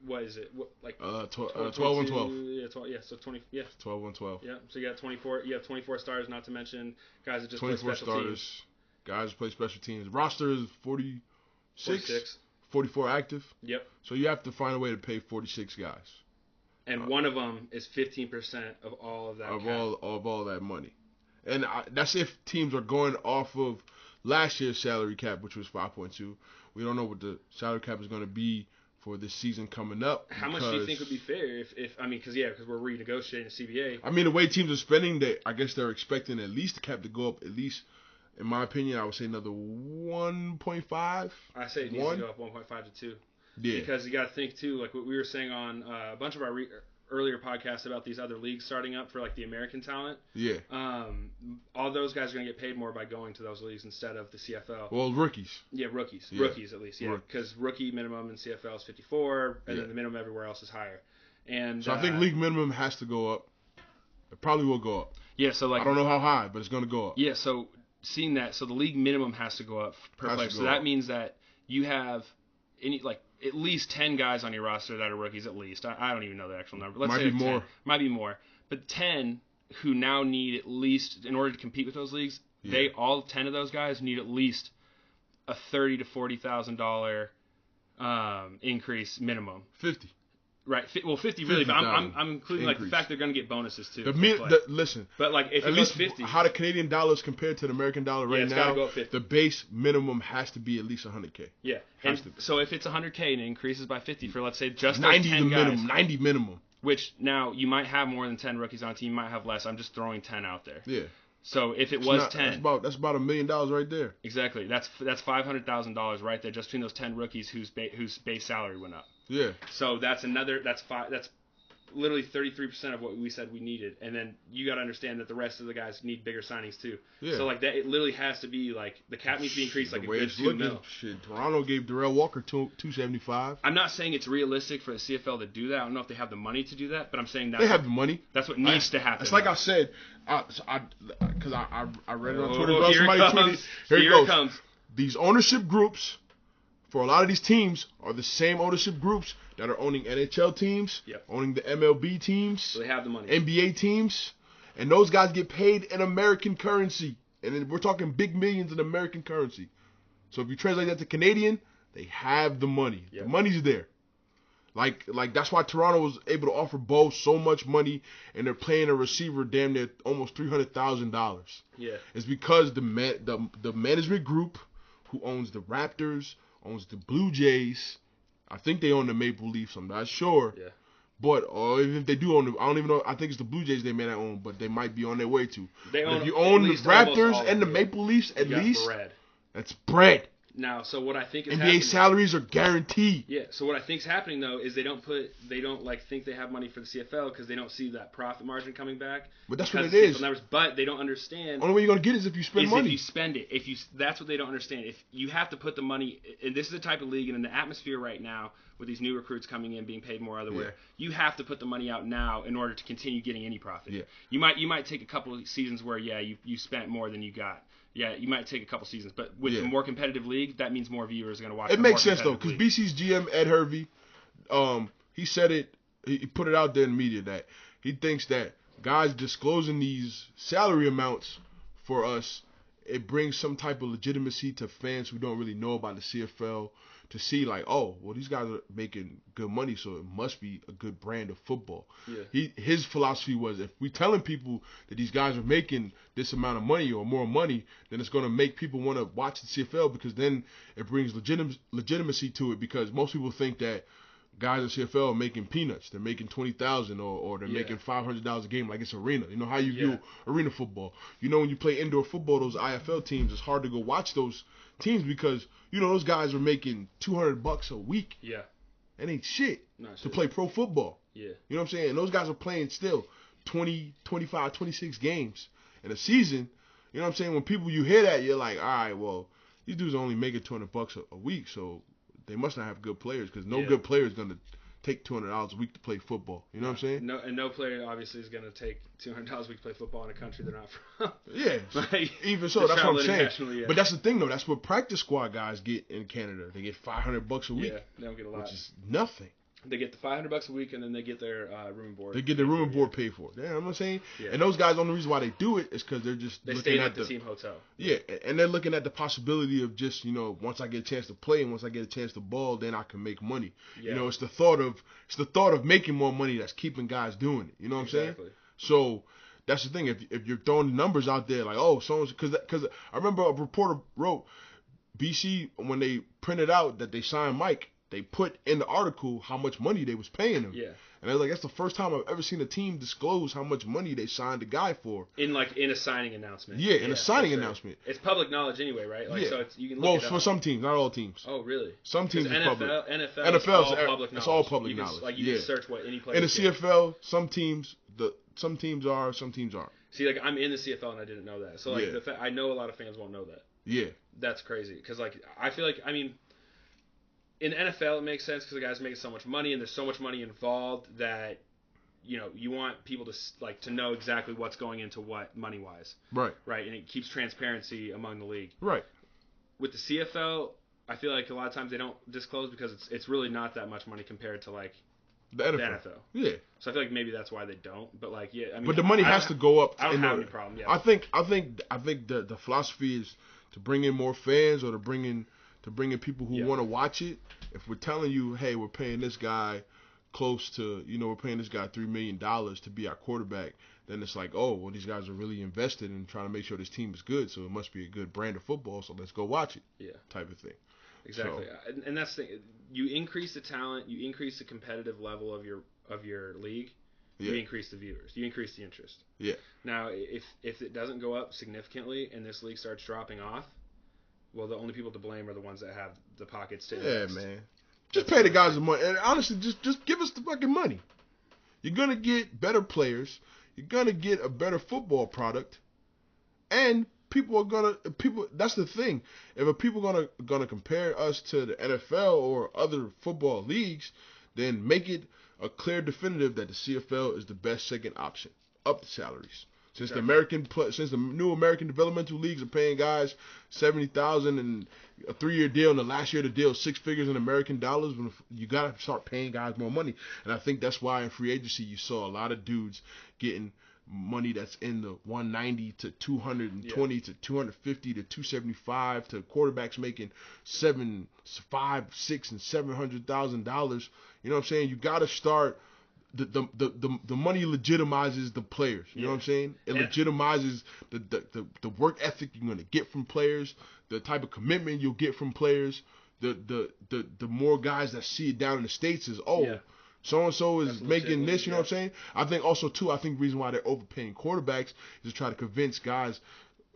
what is it? 12 and 12. Yeah, 12. Yeah, so 20. Yeah. 12 and 12. Yeah. So you got 24. You have 24 stars, not to mention guys that just play special 24 starters. Teams. Guys who play special teams. Roster is 46. 44 active. Yep. So you have to find a way to pay 46 guys. And one of them is 15% of all of that. Of all that money. And that's if teams are going off of last year's salary cap, which was 5.2. We don't know what the salary cap is going to be for this season coming up. How much do you think would be fair because we're renegotiating the CBA? I mean, the way teams are spending, I guess they're expecting at least the cap to go up at least, in my opinion, I would say another 1.5. I say it needs to go up 1.5 to 2. Yeah. Because you got to think too, like what we were saying on a bunch of our earlier podcasts about these other leagues starting up for like the American talent. Yeah. All those guys are going to get paid more by going to those leagues instead of the CFL. Well, rookies. Yeah, rookies. Yeah. Rookies at least. Yeah, because rookie minimum in CFL is 54, and then the minimum everywhere else is higher. And so I think league minimum has to go up. It probably will go up. Yeah. So like I don't know how high, but it's going to go up. Yeah. So seeing that, so the league minimum has to go up per player. So that means that you have at least 10 guys on your roster that are rookies at least. I don't even know the actual number. Let's say 10. More. Might be more. But 10 who now need at least, in order to compete with those leagues, all 10 of those guys need at least a $30,000 to $40,000 increase minimum. 50. Right. Well, 50 really, but I'm including like the fact they're going to get bonuses too. Listen. But like if at it least goes 50, how the Canadian dollar is compared to the American dollar right now, go 50. The base minimum has to be at least $100K. Yeah. So if it's $100K and it increases by 50 for let's say just 90 those 10 guys, minimum, 90 minimum. Which now you might have more than 10 rookies on a team, you might have less. I'm just throwing 10 out there. Yeah. So if it was 10, that's about $1 million right there. Exactly. That's $500,000 right there just between those 10 rookies whose base salary went up. Yeah. So that's literally 33% of what we said we needed, and then you got to understand that the rest of the guys need bigger signings too. Yeah. So like that, it literally has to be like the cap needs to be increased like a good $2 million. Shit, Toronto gave Darrell Walker $275. I'm not saying it's realistic for the CFL to do that. I don't know if they have the money to do that, but I'm saying they have the money. That's what needs to happen. It's like I said, because I read it on Twitter. Here it comes. These ownership groups for a lot of these teams are the same ownership groups that are owning NHL teams, owning the MLB teams, so they have the money. NBA teams, and those guys get paid in American currency. And then we're talking big millions in American currency. So if you translate that to Canadian, they have the money. Yep. The money's there. Like that's why Toronto was able to offer Bo so much money, and they're paying a receiver damn near almost $300,000. Yeah. It's because the management group who owns the Raptors, owns the Blue Jays. I think they own the Maple Leafs. I'm not sure. Yeah. But even if they do own, I don't even know. I think it's the Blue Jays they may not own, but they might be on their way to. They own. If you own the Almost all Raptors of and the them, Maple Leafs, at You got least bread. that's bread. Now, so what I think is NBA happening, salaries are guaranteed. Yeah. So what I think's happening though is they don't like think they have money for the CFL because they don't see that profit margin coming back. But that's what it because of is. CFL numbers, but they don't understand. Only way you're gonna get it is if you spend money. If you spend it. That's what they don't understand. If you have to put the money, and this is the type of league, and in the atmosphere right now with these new recruits coming in, being paid more otherwhere, you have to put the money out now in order to continue getting any profit. Yeah. You might take a couple of seasons where you spent more than you got. Yeah, you might take a couple seasons, but with a more competitive league, that means more viewers are going to watch. It makes sense though, because BC's GM Ed Hervey, he said it. He put it out there in the media that he thinks that guys disclosing these salary amounts for us, it brings some type of legitimacy to fans who don't really know about the CFL to see like, oh, well, these guys are making good money, so it must be a good brand of football. Yeah. His philosophy was, if we telling people that these guys are making this amount of money or more money, then it's going to make people want to watch the CFL, because then it brings legitimacy to it, because most people think that guys in CFL are making peanuts. They're making $20,000 or they're making $500 a game, like it's arena. You know how you view arena football. You know, when you play indoor football, those IFL teams, it's hard to go watch those teams because you know those guys are making $200 a week. Yeah. That ain't shit Not to shit. play pro football. Yeah. You know what I'm saying? And those guys are playing still 20, 25, 26 games in a season. You know what I'm saying? When people, you hear that, you're like, all right, well, these dudes are only making $200 a week, so they must not have good players, because no good player is going to take $200 a week to play football. You know what I'm saying? No player obviously is going to take $200 a week to play football in a country they're not from. Yeah. Like, even so, that's what I'm saying. Yeah. But that's the thing, though. That's what practice squad guys get in Canada. They get $500 a week. Yeah, they don't get a lot. Which is nothing. They get the $500 a week, and then they get their room and board. They get their room and board paid for. Yeah, you know what I'm saying? Yeah. And those guys, the only reason why they do it is because they're just They looking stay at at the team hotel. Yeah, and they're looking at the possibility of just, you know, once I get a chance to play and once I get a chance to ball, then I can make money. Yeah. You know, it's the thought of making more money that's keeping guys doing it. You know what I'm saying? So that's the thing. If you're throwing numbers out there like, oh, so because I remember a reporter wrote, BC, when they printed out that they signed Mike, they put in the article how much money they was paying him. Yeah. And I was like, that's the first time I've ever seen a team disclose how much money they signed a guy for. In a signing announcement. Yeah, in a signing announcement. It's public knowledge anyway, right? Like, yeah. So you can look it up. For some teams, not all teams. Oh, really? Some teams is public. NFL is all public knowledge. It's all public knowledge. Like you can search what any player. In the CFL, some teams are, some teams aren't. See, like I'm in the CFL and I didn't know that. So like I know a lot of fans won't know that. Yeah. That's crazy because like I feel like in the NFL it makes sense because the guys are making so much money and there's so much money involved that you know you want people to know exactly what's going into what money wise. Right. Right, and it keeps transparency among the league. Right. With the CFL, I feel like a lot of times they don't disclose because it's really not that much money compared to like the NFL. Yeah. So I feel like maybe that's why they don't. But like but the money has to go up. I don't have any problem. Yeah. I think the philosophy is to bring in more fans or to bring in people who want to watch it. If we're telling you, hey, we're paying this guy close to, we're paying this guy $3 million to be our quarterback, then it's like, oh, well, these guys are really invested in trying to make sure this team is good, so it must be a good brand of football, so let's go watch it. Yeah. Type of thing. Exactly. So, and that's the thing. You increase the talent, you increase the competitive level of your league, you increase the viewers, you increase the interest. Yeah. Now, if it doesn't go up significantly and this league starts dropping off, well, the only people to blame are the ones that have the pockets to invest. Yeah, man. Just pay the guys the money. And honestly, just give us the fucking money. You're going to get better players. You're going to get a better football product. And that's the thing. If people are going to compare us to the NFL or other football leagues, then make it a clear definitive that the CFL is the best second option. Up the salaries. Since the new American developmental leagues are paying guys $70,000 and a 3-year deal, and the last year of the deal 6 figures in American dollars, you gotta start paying guys more money. And I think that's why in free agency you saw a lot of dudes getting money that's in the 190 to 220 to 250 to 275 to quarterbacks making $5, $6, and $700,000. You know what I'm saying? You got to start. The money legitimizes the players. You know what I'm saying? It legitimizes the work ethic you're gonna get from players, the type of commitment you'll get from players. The more guys that see it down in the States is so and so is making this. You know what I'm saying? I think also too. I think the reason why they're overpaying quarterbacks is to try to convince guys,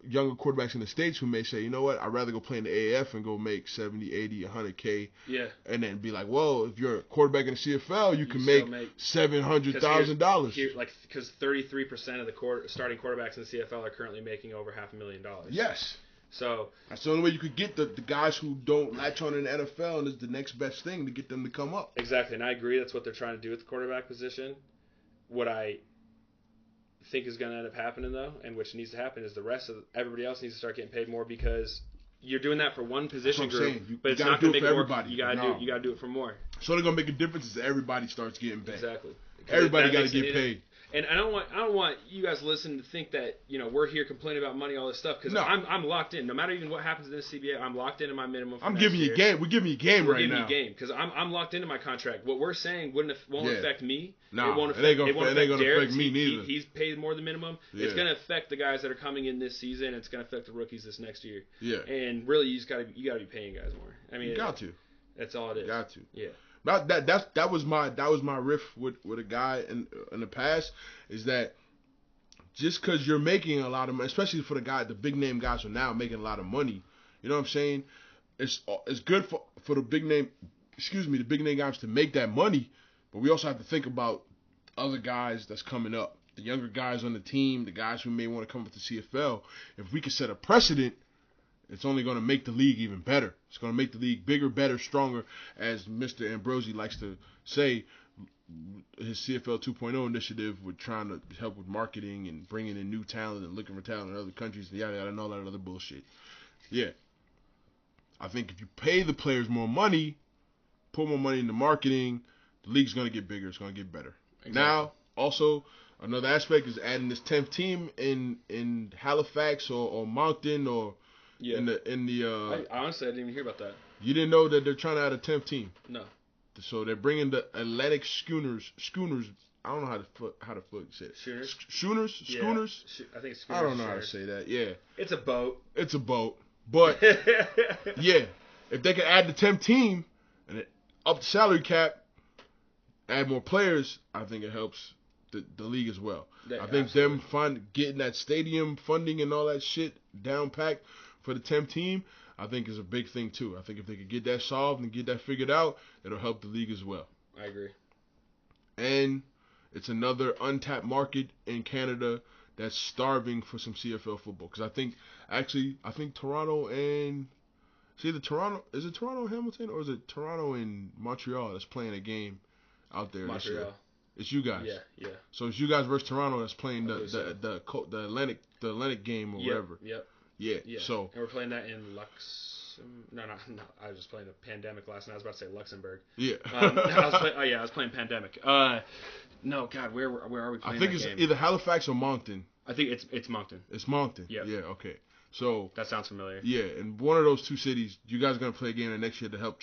younger quarterbacks in the States who may say, you know what, I'd rather go play in the AAF and go make 70, 80, 100K. Yeah. And then be like, well, if you're a quarterback in the CFL, you can make $700,000. Like, because 33% of the starting quarterbacks in the CFL are currently making over $500,000. Yes. So that's the only way you could get the guys who don't latch on in the NFL, and it's the next best thing to get them to come up. Exactly, and I agree that's what they're trying to do with the quarterback position. What I think is going to end up happening, though, and which needs to happen, is the rest of everybody else needs to start getting paid more, because you're doing that for one position group, but it's not going to make it more. You got to do it for more. So they're going to make a difference is everybody starts getting paid. Exactly. Everybody got to get paid. And I don't want you guys listening to think that, you know, we're here complaining about money, all this stuff, because I'm locked in. No matter even what happens in this CBA, I'm locked into my minimum. I'm giving you a game. We're giving you a game right now. We're giving you a game because I'm locked into my contract. What we're saying won't affect me. No, it won't affect me neither. He's paid more than minimum. Yeah. It's going to affect the guys that are coming in this season. It's going to affect the rookies this next year. Yeah. And really, you got to be paying guys more. I mean, you got to. That's all it is. You got to. Yeah. That was my riff with a guy in the past, is that just because you're making a lot of money, especially for the big name guys who are now making a lot of money, you know what I'm saying? It's good for the big name guys to make that money, but we also have to think about other guys that's coming up, the younger guys on the team, the guys who may want to come up to CFL. If we can set a precedent, it's only going to make the league even better. It's going to make the league bigger, better, stronger, as Mr. Ambrosi likes to say. His CFL 2.0 initiative with trying to help with marketing and bringing in new talent and looking for talent in other countries, yada, yada, and all that other bullshit. Yeah. I think if you pay the players more money, put more money into marketing, the league's going to get bigger. It's going to get better. Exactly. Now, also, another aspect is adding this 10th team in Halifax or Moncton or in the. I honestly, I didn't even hear about that. You didn't know that they're trying to add a 10th team? No. So they're bringing the Atlantic schooners. I don't know how to say it. Schooners. I think it's schooners. I don't know how to say that. Yeah. It's a boat. But yeah, if they could add the 10th team and up the salary cap, add more players, I think it helps the league as well. Yeah, I think getting that stadium funding and all that shit down packed for the 10th team, I think is a big thing too. I think if they could get that solved and get that figured out, it'll help the league as well. I agree. And it's another untapped market in Canada that's starving for some CFL football. Because I think Toronto and is it Toronto and Hamilton, or is it Toronto and Montreal that's playing a game out there this year? It's you guys. Yeah. So it's you guys versus Toronto that's playing the Atlantic game or whatever. Yep. Yeah. So and we're playing that in No, I was just playing the Pandemic last night. I was about to say Luxembourg. Yeah. I was playing Pandemic. No, God, where are we playing? I think it's either Halifax or Moncton. I think it's Moncton. It's Moncton. Yeah. Yeah. Okay. So that sounds familiar. Yeah, and one of those two cities, you guys are gonna play a game next year to help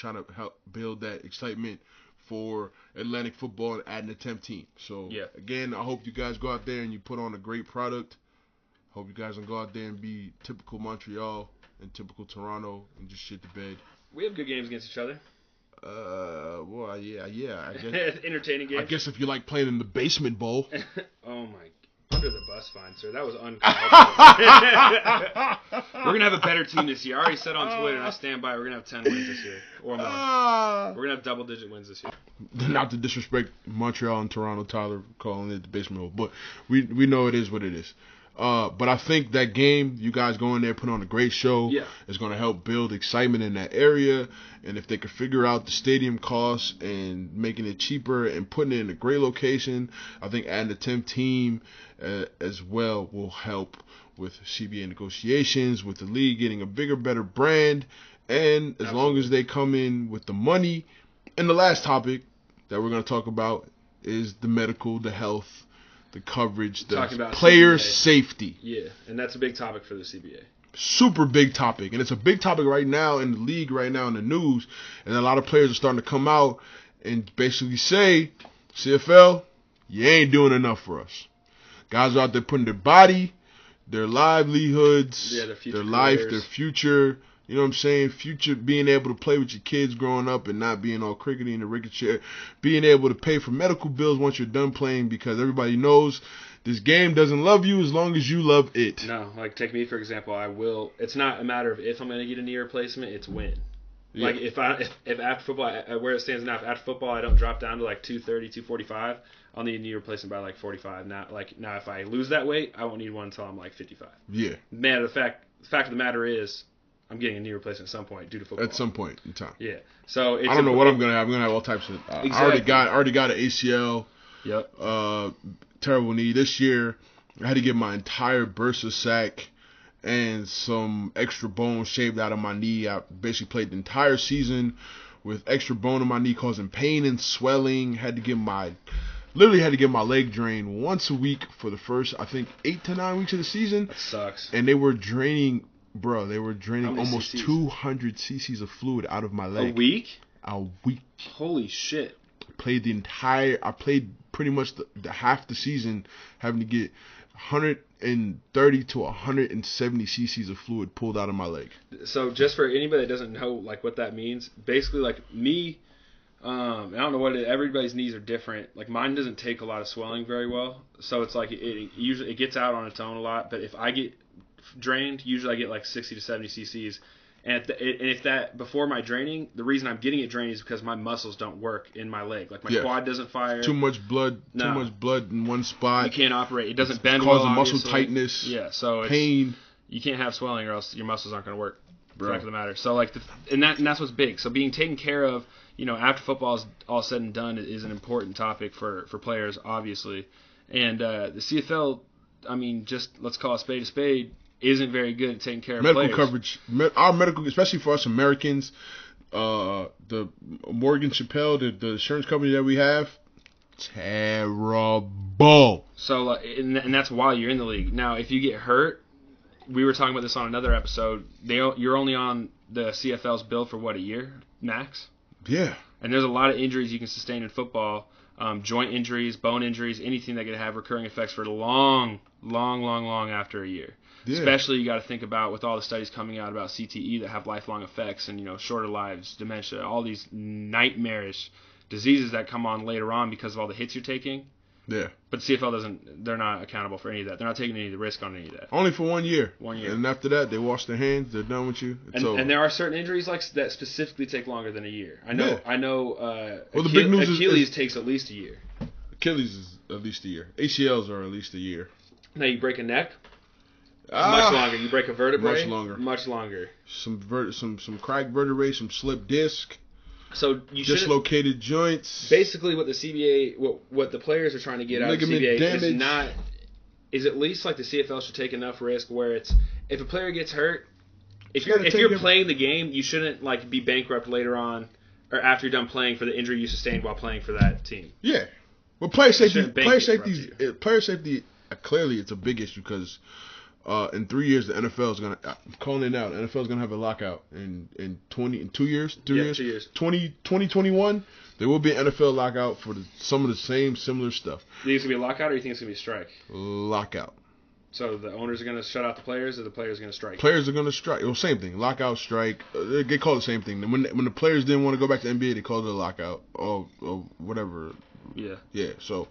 build that excitement for Atlantic football and adding a 10th team. So again, I hope you guys go out there and you put on a great product. Hope you guys can go out there and be typical Montreal and typical Toronto and just shit the bed. We have good games against each other. Well, yeah. I guess entertaining games. I guess if you like playing in the basement bowl. Oh my. Under the bus, fine, sir. That was uncalled for. We're going to have a better team this year. I already said on Twitter, and I stand by, we're going to have 10 wins this year. Or more. We're going to have double-digit wins this year. Not to disrespect Montreal and Toronto, Tyler calling it the basement bowl. But we know it is what it is. But I think that game, you guys go in there, put on a great show. Yeah. Is going to help build excitement in that area. And if they could figure out the stadium costs and making it cheaper and putting it in a great location, I think adding the 10th team as well will help with CBA negotiations, with the league getting a bigger, better brand. And as long as they come in with the money. And the last topic that we're going to talk about is the medical, the health, the coverage, the Talking about player CBA. safety. Yeah, and that's a big topic for the CBA. Super big topic, and it's a big topic right now in the league, right now in the news, and a lot of players are starting to come out and basically say, CFL, you ain't doing enough for us. Guys are out there putting their body, their livelihoods, their life, careers. their future, you know what I'm saying? Future, being able to play with your kids growing up and not being all crickety in the ricochet, being able to pay for medical bills once you're done playing, because everybody knows this game doesn't love you as long as you love it. No, like take me for example. I will. It's not a matter of if I'm going to get a knee replacement. It's when. Yeah. Like if after football, where it stands now, if after football I don't drop down to like 230, 245, I'll need a knee replacement by like 45. Now if I lose that weight, I won't need one until I'm like 55. Yeah. The fact of the matter is, I'm getting a knee replacement at some point due to football. At some point in time. Yeah. So it's I don't know what I'm gonna have. I'm gonna have all types of. Exactly. I already got an ACL. Yep. Terrible knee. This year, I had to get my entire bursa sac and some extra bone shaved out of my knee. I basically played the entire season with extra bone in my knee causing pain and swelling. Literally had to get my leg drained once a week for the first, I think, 8 to 9 weeks of the season. That sucks. And they were draining, almost cc's? 200 cc's of fluid out of my leg. A week? A week. Holy shit. I played pretty much the half the season having to get 130 to 170 cc's of fluid pulled out of my leg. So just for anybody that doesn't know like what that means, basically like me, I don't know what everybody's knees are different. Like mine doesn't take a lot of swelling very well, so it's like it usually gets out on its own a lot. But if I get drained, usually I get like 60 to 70 cc's. And if that before my draining, the reason I'm getting it drained is because my muscles don't work in my leg. Like my quad doesn't fire. Too much blood in one spot. You can't operate. It doesn't bend causing well, muscle obviously. tightness. Yeah, so pain. You can't have swelling or else your muscles aren't going to work. Bro. Fact of the matter. So like, and that's what's big. So being taken care of, after football is all said and done, is an important topic for players, obviously. And the CFL, I mean, just let's call a spade, isn't very good at taking care of medical players. coverage. Our medical, especially for us Americans, the Morgan Chappelle, the insurance company that we have, terrible. So, and that's why you're in the league. Now, if you get hurt, we were talking about this on another episode. You're only on the CFL's bill for what, a year max? Yeah. And there's a lot of injuries you can sustain in football. Joint injuries, bone injuries, anything that could have recurring effects for long after a year. Yeah. Especially you got to think about with all the studies coming out about CTE that have lifelong effects and shorter lives, dementia, all these nightmarish diseases that come on later on because of all the hits you're taking. Yeah. But CFL they're not accountable for any of that. They're not taking any of the risk on any of that. Only for 1 year. 1 year. And after that, they wash their hands. They're done with you. And there are certain injuries like that specifically take longer than a year. I know. The big news Achilles takes at least a year. Achilles is at least a year. ACLs are at least a year. Now you break a neck. Much longer. You break a vertebrae. Much longer. Some cracked vertebrae, some slipped disc. So you dislocated joints. Basically, what the CBA, what the players are trying to get out of the CBA is at least like the CFL should take enough risk where it's if a player gets hurt, if you're playing the game, you shouldn't like be bankrupt later on or after you're done playing for the injury you sustained while playing for that team. Yeah. Well, player safety clearly it's a big issue because in 3 years the NFL is gonna. I'm calling it now. The NFL is gonna have a lockout in 2 years. 2 years. 2 years. 2021. There will be an NFL lockout for some of the same similar stuff. Do you think it's gonna be a lockout or do you think it's gonna be a strike? Lockout. So the owners are gonna shut out the players, or the players are gonna strike? Players are gonna strike. Well, same thing. Lockout, strike. They call it the same thing. When the players didn't want to go back to the NBA, they called it a lockout or whatever. Yeah. Yeah. So,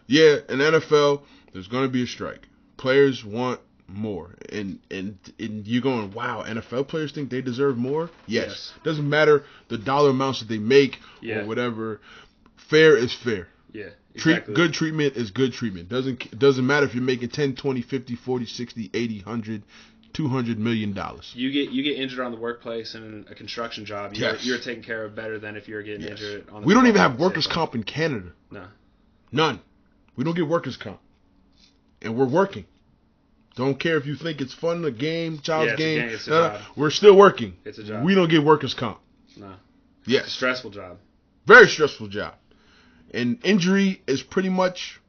in the NFL, there's gonna be a strike. Players want more, and you're going, wow, NFL players think they deserve more? Yes. Doesn't matter the dollar amounts that they make or whatever. Fair is fair. Yeah, exactly. Good treatment is good treatment. Doesn't matter if you're making 10, 20, 50, 40, 60, 80, 100, $200 million. You get injured on the workplace in a construction job. You're taken care of better than if you're getting injured on the We don't even have workers' comp in Canada. No. None. We don't get workers' comp. And we're working. Don't care if you think it's fun, a game, child's game. It's a job. We're still working. It's a job. We don't get workers' comp. No. Yes. It's a stressful job. Very stressful job. And injury is pretty much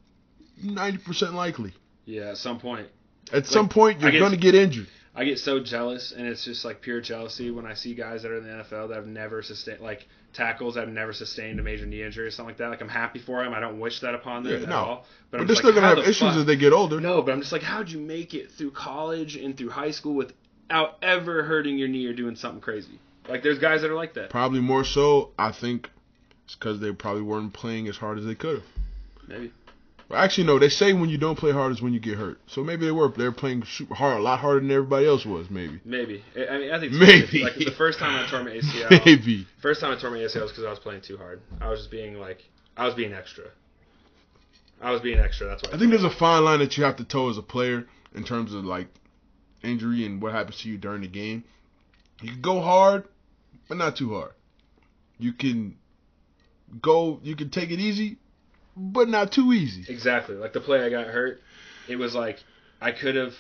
90% likely. Yeah, at some point. At some point, you're going to get injured. I get so jealous, and it's just like pure jealousy when I see guys that are in the NFL that have never sustained, like tackles that have never sustained a major knee injury or something like that. Like, I'm happy for them. I don't wish that upon them at all. But they're still going to have issues as they get older. No, but I'm just like, how'd you make it through college and through high school without ever hurting your knee or doing something crazy? Like, there's guys that are like that. Probably more so, I think, it's because they probably weren't playing as hard as they could have. Maybe. Well, actually, no. They say when you don't play hard is when you get hurt. So maybe they were. They were playing super hard, a lot harder than everybody else was. Maybe. Maybe. I mean, I think it's maybe. Like the first time I tore my ACL. Maybe. First time I tore my ACL was because I was playing too hard. I was just being I was being extra. That's why. I think there's a fine line that you have to toe as a player in terms of like injury and what happens to you during the game. You can go hard, but not too hard. You can take it easy, but not too easy. Exactly. Like the play I got hurt, it was like I could have.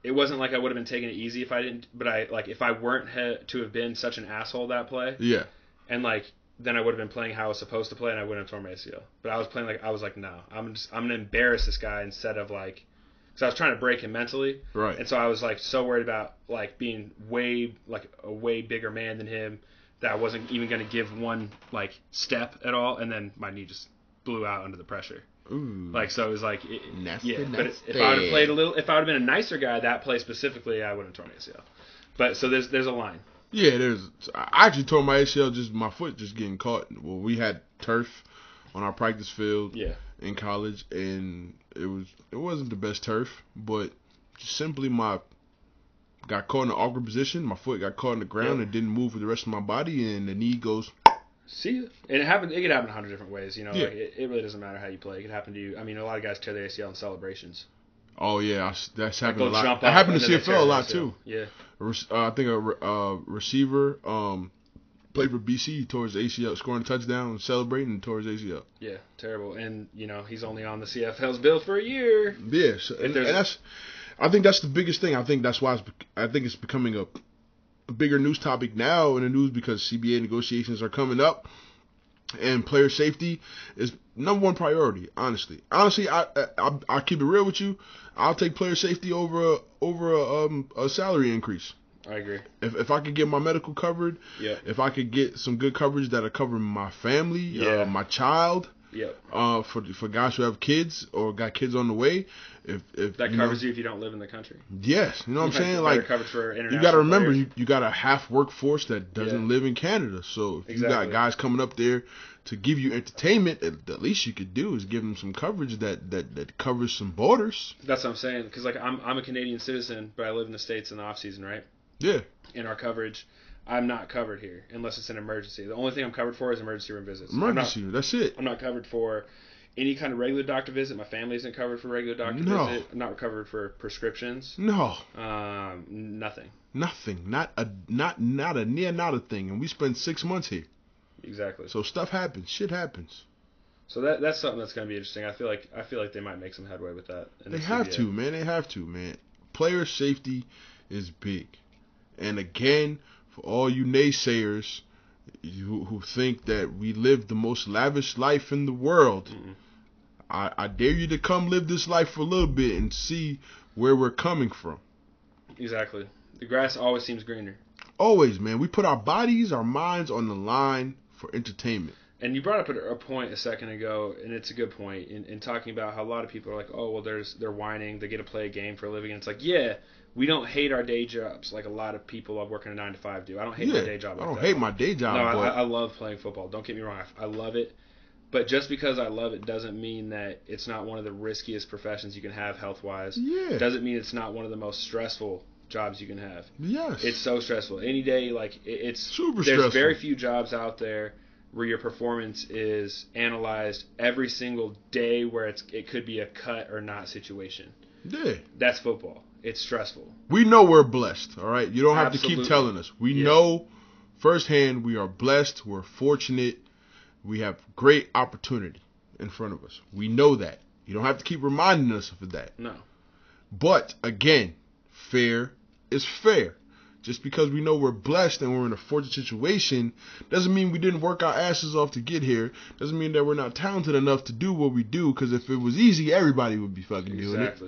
It wasn't like I would have been taking it easy if I didn't. But if I weren't to have been such an asshole that play. Yeah. And then I would have been playing how I was supposed to play, and I wouldn't have torn my ACL. But I was playing no, I'm gonna embarrass this guy instead of because I was trying to break him mentally. Right. And so I was so worried about being a way bigger man than him that I wasn't even gonna give one step at all, and then my knee just blew out under the pressure. Ooh. So it was nasty. But if I would have played if I would have been a nicer guy that play specifically, I wouldn't have torn ACL. But so there's a line. Yeah, I actually tore my ACL my foot just getting caught. Well, we had turf on our practice field in college, and it wasn't the best turf, but just simply got caught in an awkward position. My foot got caught in the ground and didn't move with the rest of my body, and the knee goes. See, and it happened. It could happen 100 different ways. It really doesn't matter how you play. It could happen to you. I mean, a lot of guys tear their ACL in celebrations. Oh yeah, that's happened a lot. That happened to CFL a lot too. Yeah. I think a receiver played for BC. He tore his ACL, scoring a touchdown, and celebrating, and tore his ACL. Yeah, terrible. And he's only on the CFL's bill for a year. Yeah, I think that's the biggest thing. I think that's why it's becoming a bigger news topic now in the news because CBA negotiations are coming up, and player safety is number one priority. Honestly, I keep it real with you. I'll take player safety over a salary increase. I agree. If I could get my medical covered, if I could get some good coverage that'll cover my family, my child, for guys who have kids or got kids on the way, if that covers you if you don't live in the country. Yes, you know what I'm saying. Coverage for international you got to remember, players. you got a half workforce that doesn't live in Canada. So if you got guys coming up there to give you entertainment, the least you could do is give them some coverage that covers some borders. That's what I'm saying. Because I'm a Canadian citizen, but I live in the States in the off season, right? Yeah. In our coverage, I'm not covered here unless it's an emergency. The only thing I'm covered for is emergency room visits. That's it. I'm not covered for any kind of regular doctor visit. My family isn't covered for regular doctor visit. I'm not covered for prescriptions. No. Nothing. Nothing. Not a thing. And we spent 6 months here. Exactly. So stuff happens. Shit happens. So that's something that's going to be interesting. I feel like they might make some headway with that. They have to, man. They have to, man. Player safety is big. And again, for all you naysayers who think that we live the most lavish life in the world, I dare you to come live this life for a little bit and see where we're coming from. Exactly. The grass always seems greener. Always, man. We put our bodies, our minds on the line for entertainment. And you brought up a point a second ago, and it's a good point, in talking about how a lot of people are like, oh, well, they're whining, they get to play a game for a living, and it's like, yeah, we don't hate our day jobs like a lot of people working a 9-to-5 do. I don't hate my day job. I don't hate my day job. No, I love playing football. Don't get me wrong. I love it. But just because I love it doesn't mean that it's not one of the riskiest professions you can have health-wise. Yeah. Doesn't mean it's not one of the most stressful jobs you can have. Yes. It's so stressful. Any day, it's super stressful. There's very few jobs out there where your performance is analyzed every single day where it could be a cut or not situation. Yeah. That's football. It's stressful. We know we're blessed, all right? You don't have to keep telling us. We know firsthand we are blessed. We're fortunate. We have great opportunity in front of us. We know that. You don't have to keep reminding us of that. No. But, again, fair is fair. Just because we know we're blessed and we're in a fortunate situation doesn't mean we didn't work our asses off to get here. Doesn't mean that we're not talented enough to do what we do, because if it was easy, everybody would be fucking doing it.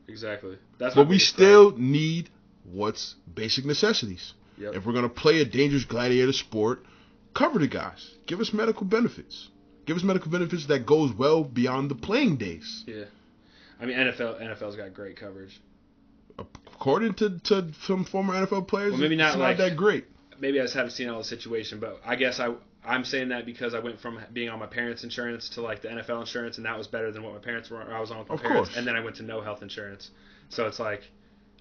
Exactly. That's but we still need what's basic necessities. Yep. If we're going to play a dangerous gladiator sport, cover the guys. Give us medical benefits. Give us medical benefits that goes well beyond the playing days. Yeah. I mean, NFL's got great coverage. According to some former NFL players, well, maybe it's not that great. Maybe I just haven't seen all the situation, but I guess I'm saying that because I went from being on my parents' insurance to like the NFL insurance, and that was better than what my parents were. I was on with my parents, and then I went to no health insurance. So it's like,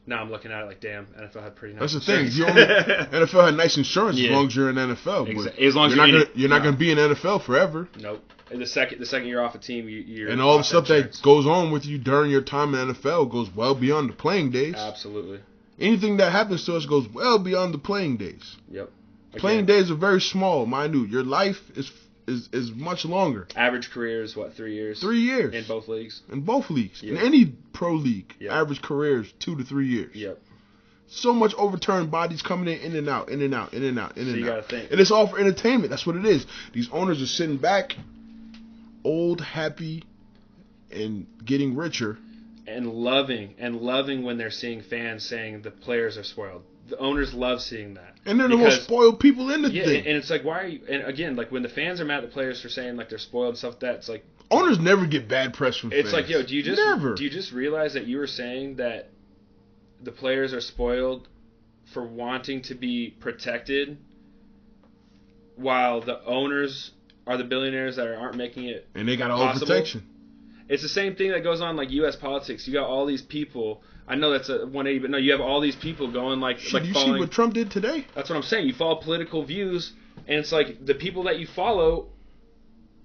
now I'm looking at it like, damn, NFL had pretty nice. That's the thing. NFL had nice insurance as long as you're in NFL. As long as you're not going to be in NFL forever. Nope. And the second you're off a team, you're and all the stuff that goes on with you during your time in NFL goes well beyond the playing days. Absolutely. Anything that happens to us goes well beyond the playing days. Yep. Playing days are very small, minute. Your life is much longer. Average career is what, 3 years? 3 years. In both leagues? In both leagues. Yep. In any pro league, yep. Average career is 2 to 3 years. Yep. So much overturned bodies coming in and out, in and out, in and out, in and out. You gotta think. And it's all for entertainment. That's what it is. These owners are sitting back, old, happy, and getting richer. And loving when they're seeing fans saying the players are spoiled. The owners love seeing that. And they're the most spoiled people in the thing. And it's like, why are you... And again, like, when the fans are mad at the players for saying, like, they're spoiled and stuff like that, it's like... Owners never get bad press from fans. It's like, yo, do you just realize that you were saying that the players are spoiled for wanting to be protected while the owners are the billionaires that aren't making it and they got all protection. It's the same thing that goes on like U.S. politics. You got all these people. I know that's a 180, but no, you have all these people going like you see what Trump did today? That's what I'm saying. You follow political views, and it's like the people that you follow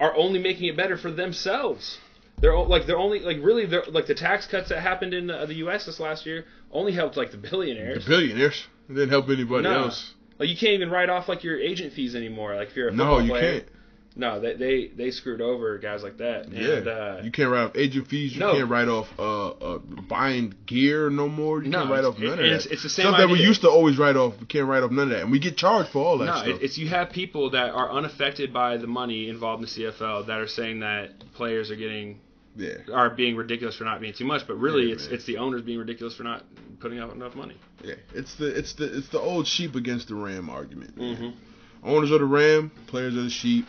are only making it better for themselves. They're only the tax cuts that happened in the U.S. this last year only helped like the billionaires. The billionaires. It didn't help anybody else. Like you can't even write off like your agent fees anymore. Like if you're a football player. No, you can't. No, they screwed over guys like that. Yeah. And, you can't write off agent fees. You can't write off buying gear no more. You can't write off none of that. It's the same stuff idea. That we used to always write off. We can't write off none of that, and we get charged for all that stuff. No, it's you have people that are unaffected by the money involved in the CFL that are saying that players are getting. Yeah. Are being ridiculous for not being too much, but really it's the owners being ridiculous for not putting out enough money. Yeah, it's the old sheep against the ram argument. Mm-hmm. Owners are the ram, players are the sheep.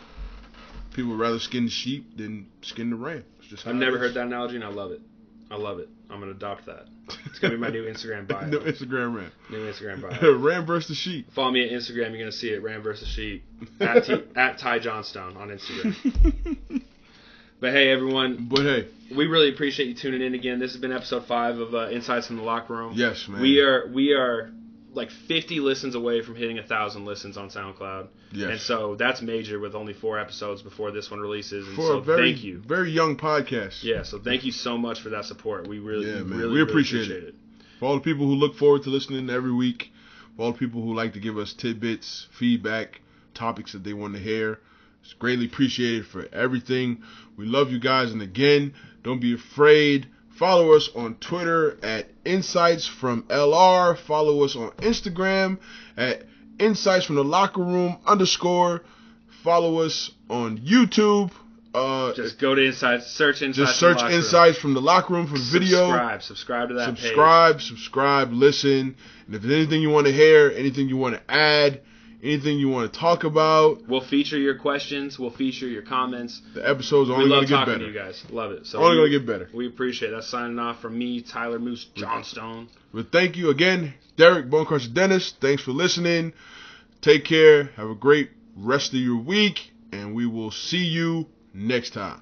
People would rather skin the sheep than skin the ram. I've never heard that analogy, and I love it. I'm gonna adopt that. It's gonna be my new Instagram bio. New Instagram ram. New Instagram bio. Ram versus the sheep. Follow me at Instagram. You're gonna see it. Ram versus sheep. At Ty Johnstone on Instagram. But hey, everyone. We really appreciate you tuning in again. This has been episode 5 of Insights from the Locker Room. Yes, man. We are like 50 listens away from hitting 1,000 listens on SoundCloud. Yes. And so that's major with only 4 episodes before this one releases. And for so a very, thank you. Very young podcast. Yeah, so thank you so much for that support. We really appreciate it. For all the people who look forward to listening every week, for all the people who like to give us tidbits, feedback, topics that they want to hear, it's greatly appreciated for everything. We love you guys, and again, don't be afraid. Follow us on Twitter at Insights from LR. Follow us on Instagram at Insights from the Locker Room _ Follow us on YouTube. Just go to Insights, search Insights. Just search Insights from the Locker Room for video. Subscribe to that page. Subscribe, listen. And if there's anything you want to hear, anything you want to add, anything you want to talk about, we'll feature your questions. We'll feature your comments. The episode's only going to get better. We love talking to you guys. Love it. So only going to get better. We appreciate it. That's signing off from me, Tyler Moose Johnstone. But thank you again, Derek Bone Crusher Dennis. Thanks for listening. Take care. Have a great rest of your week, and we will see you next time.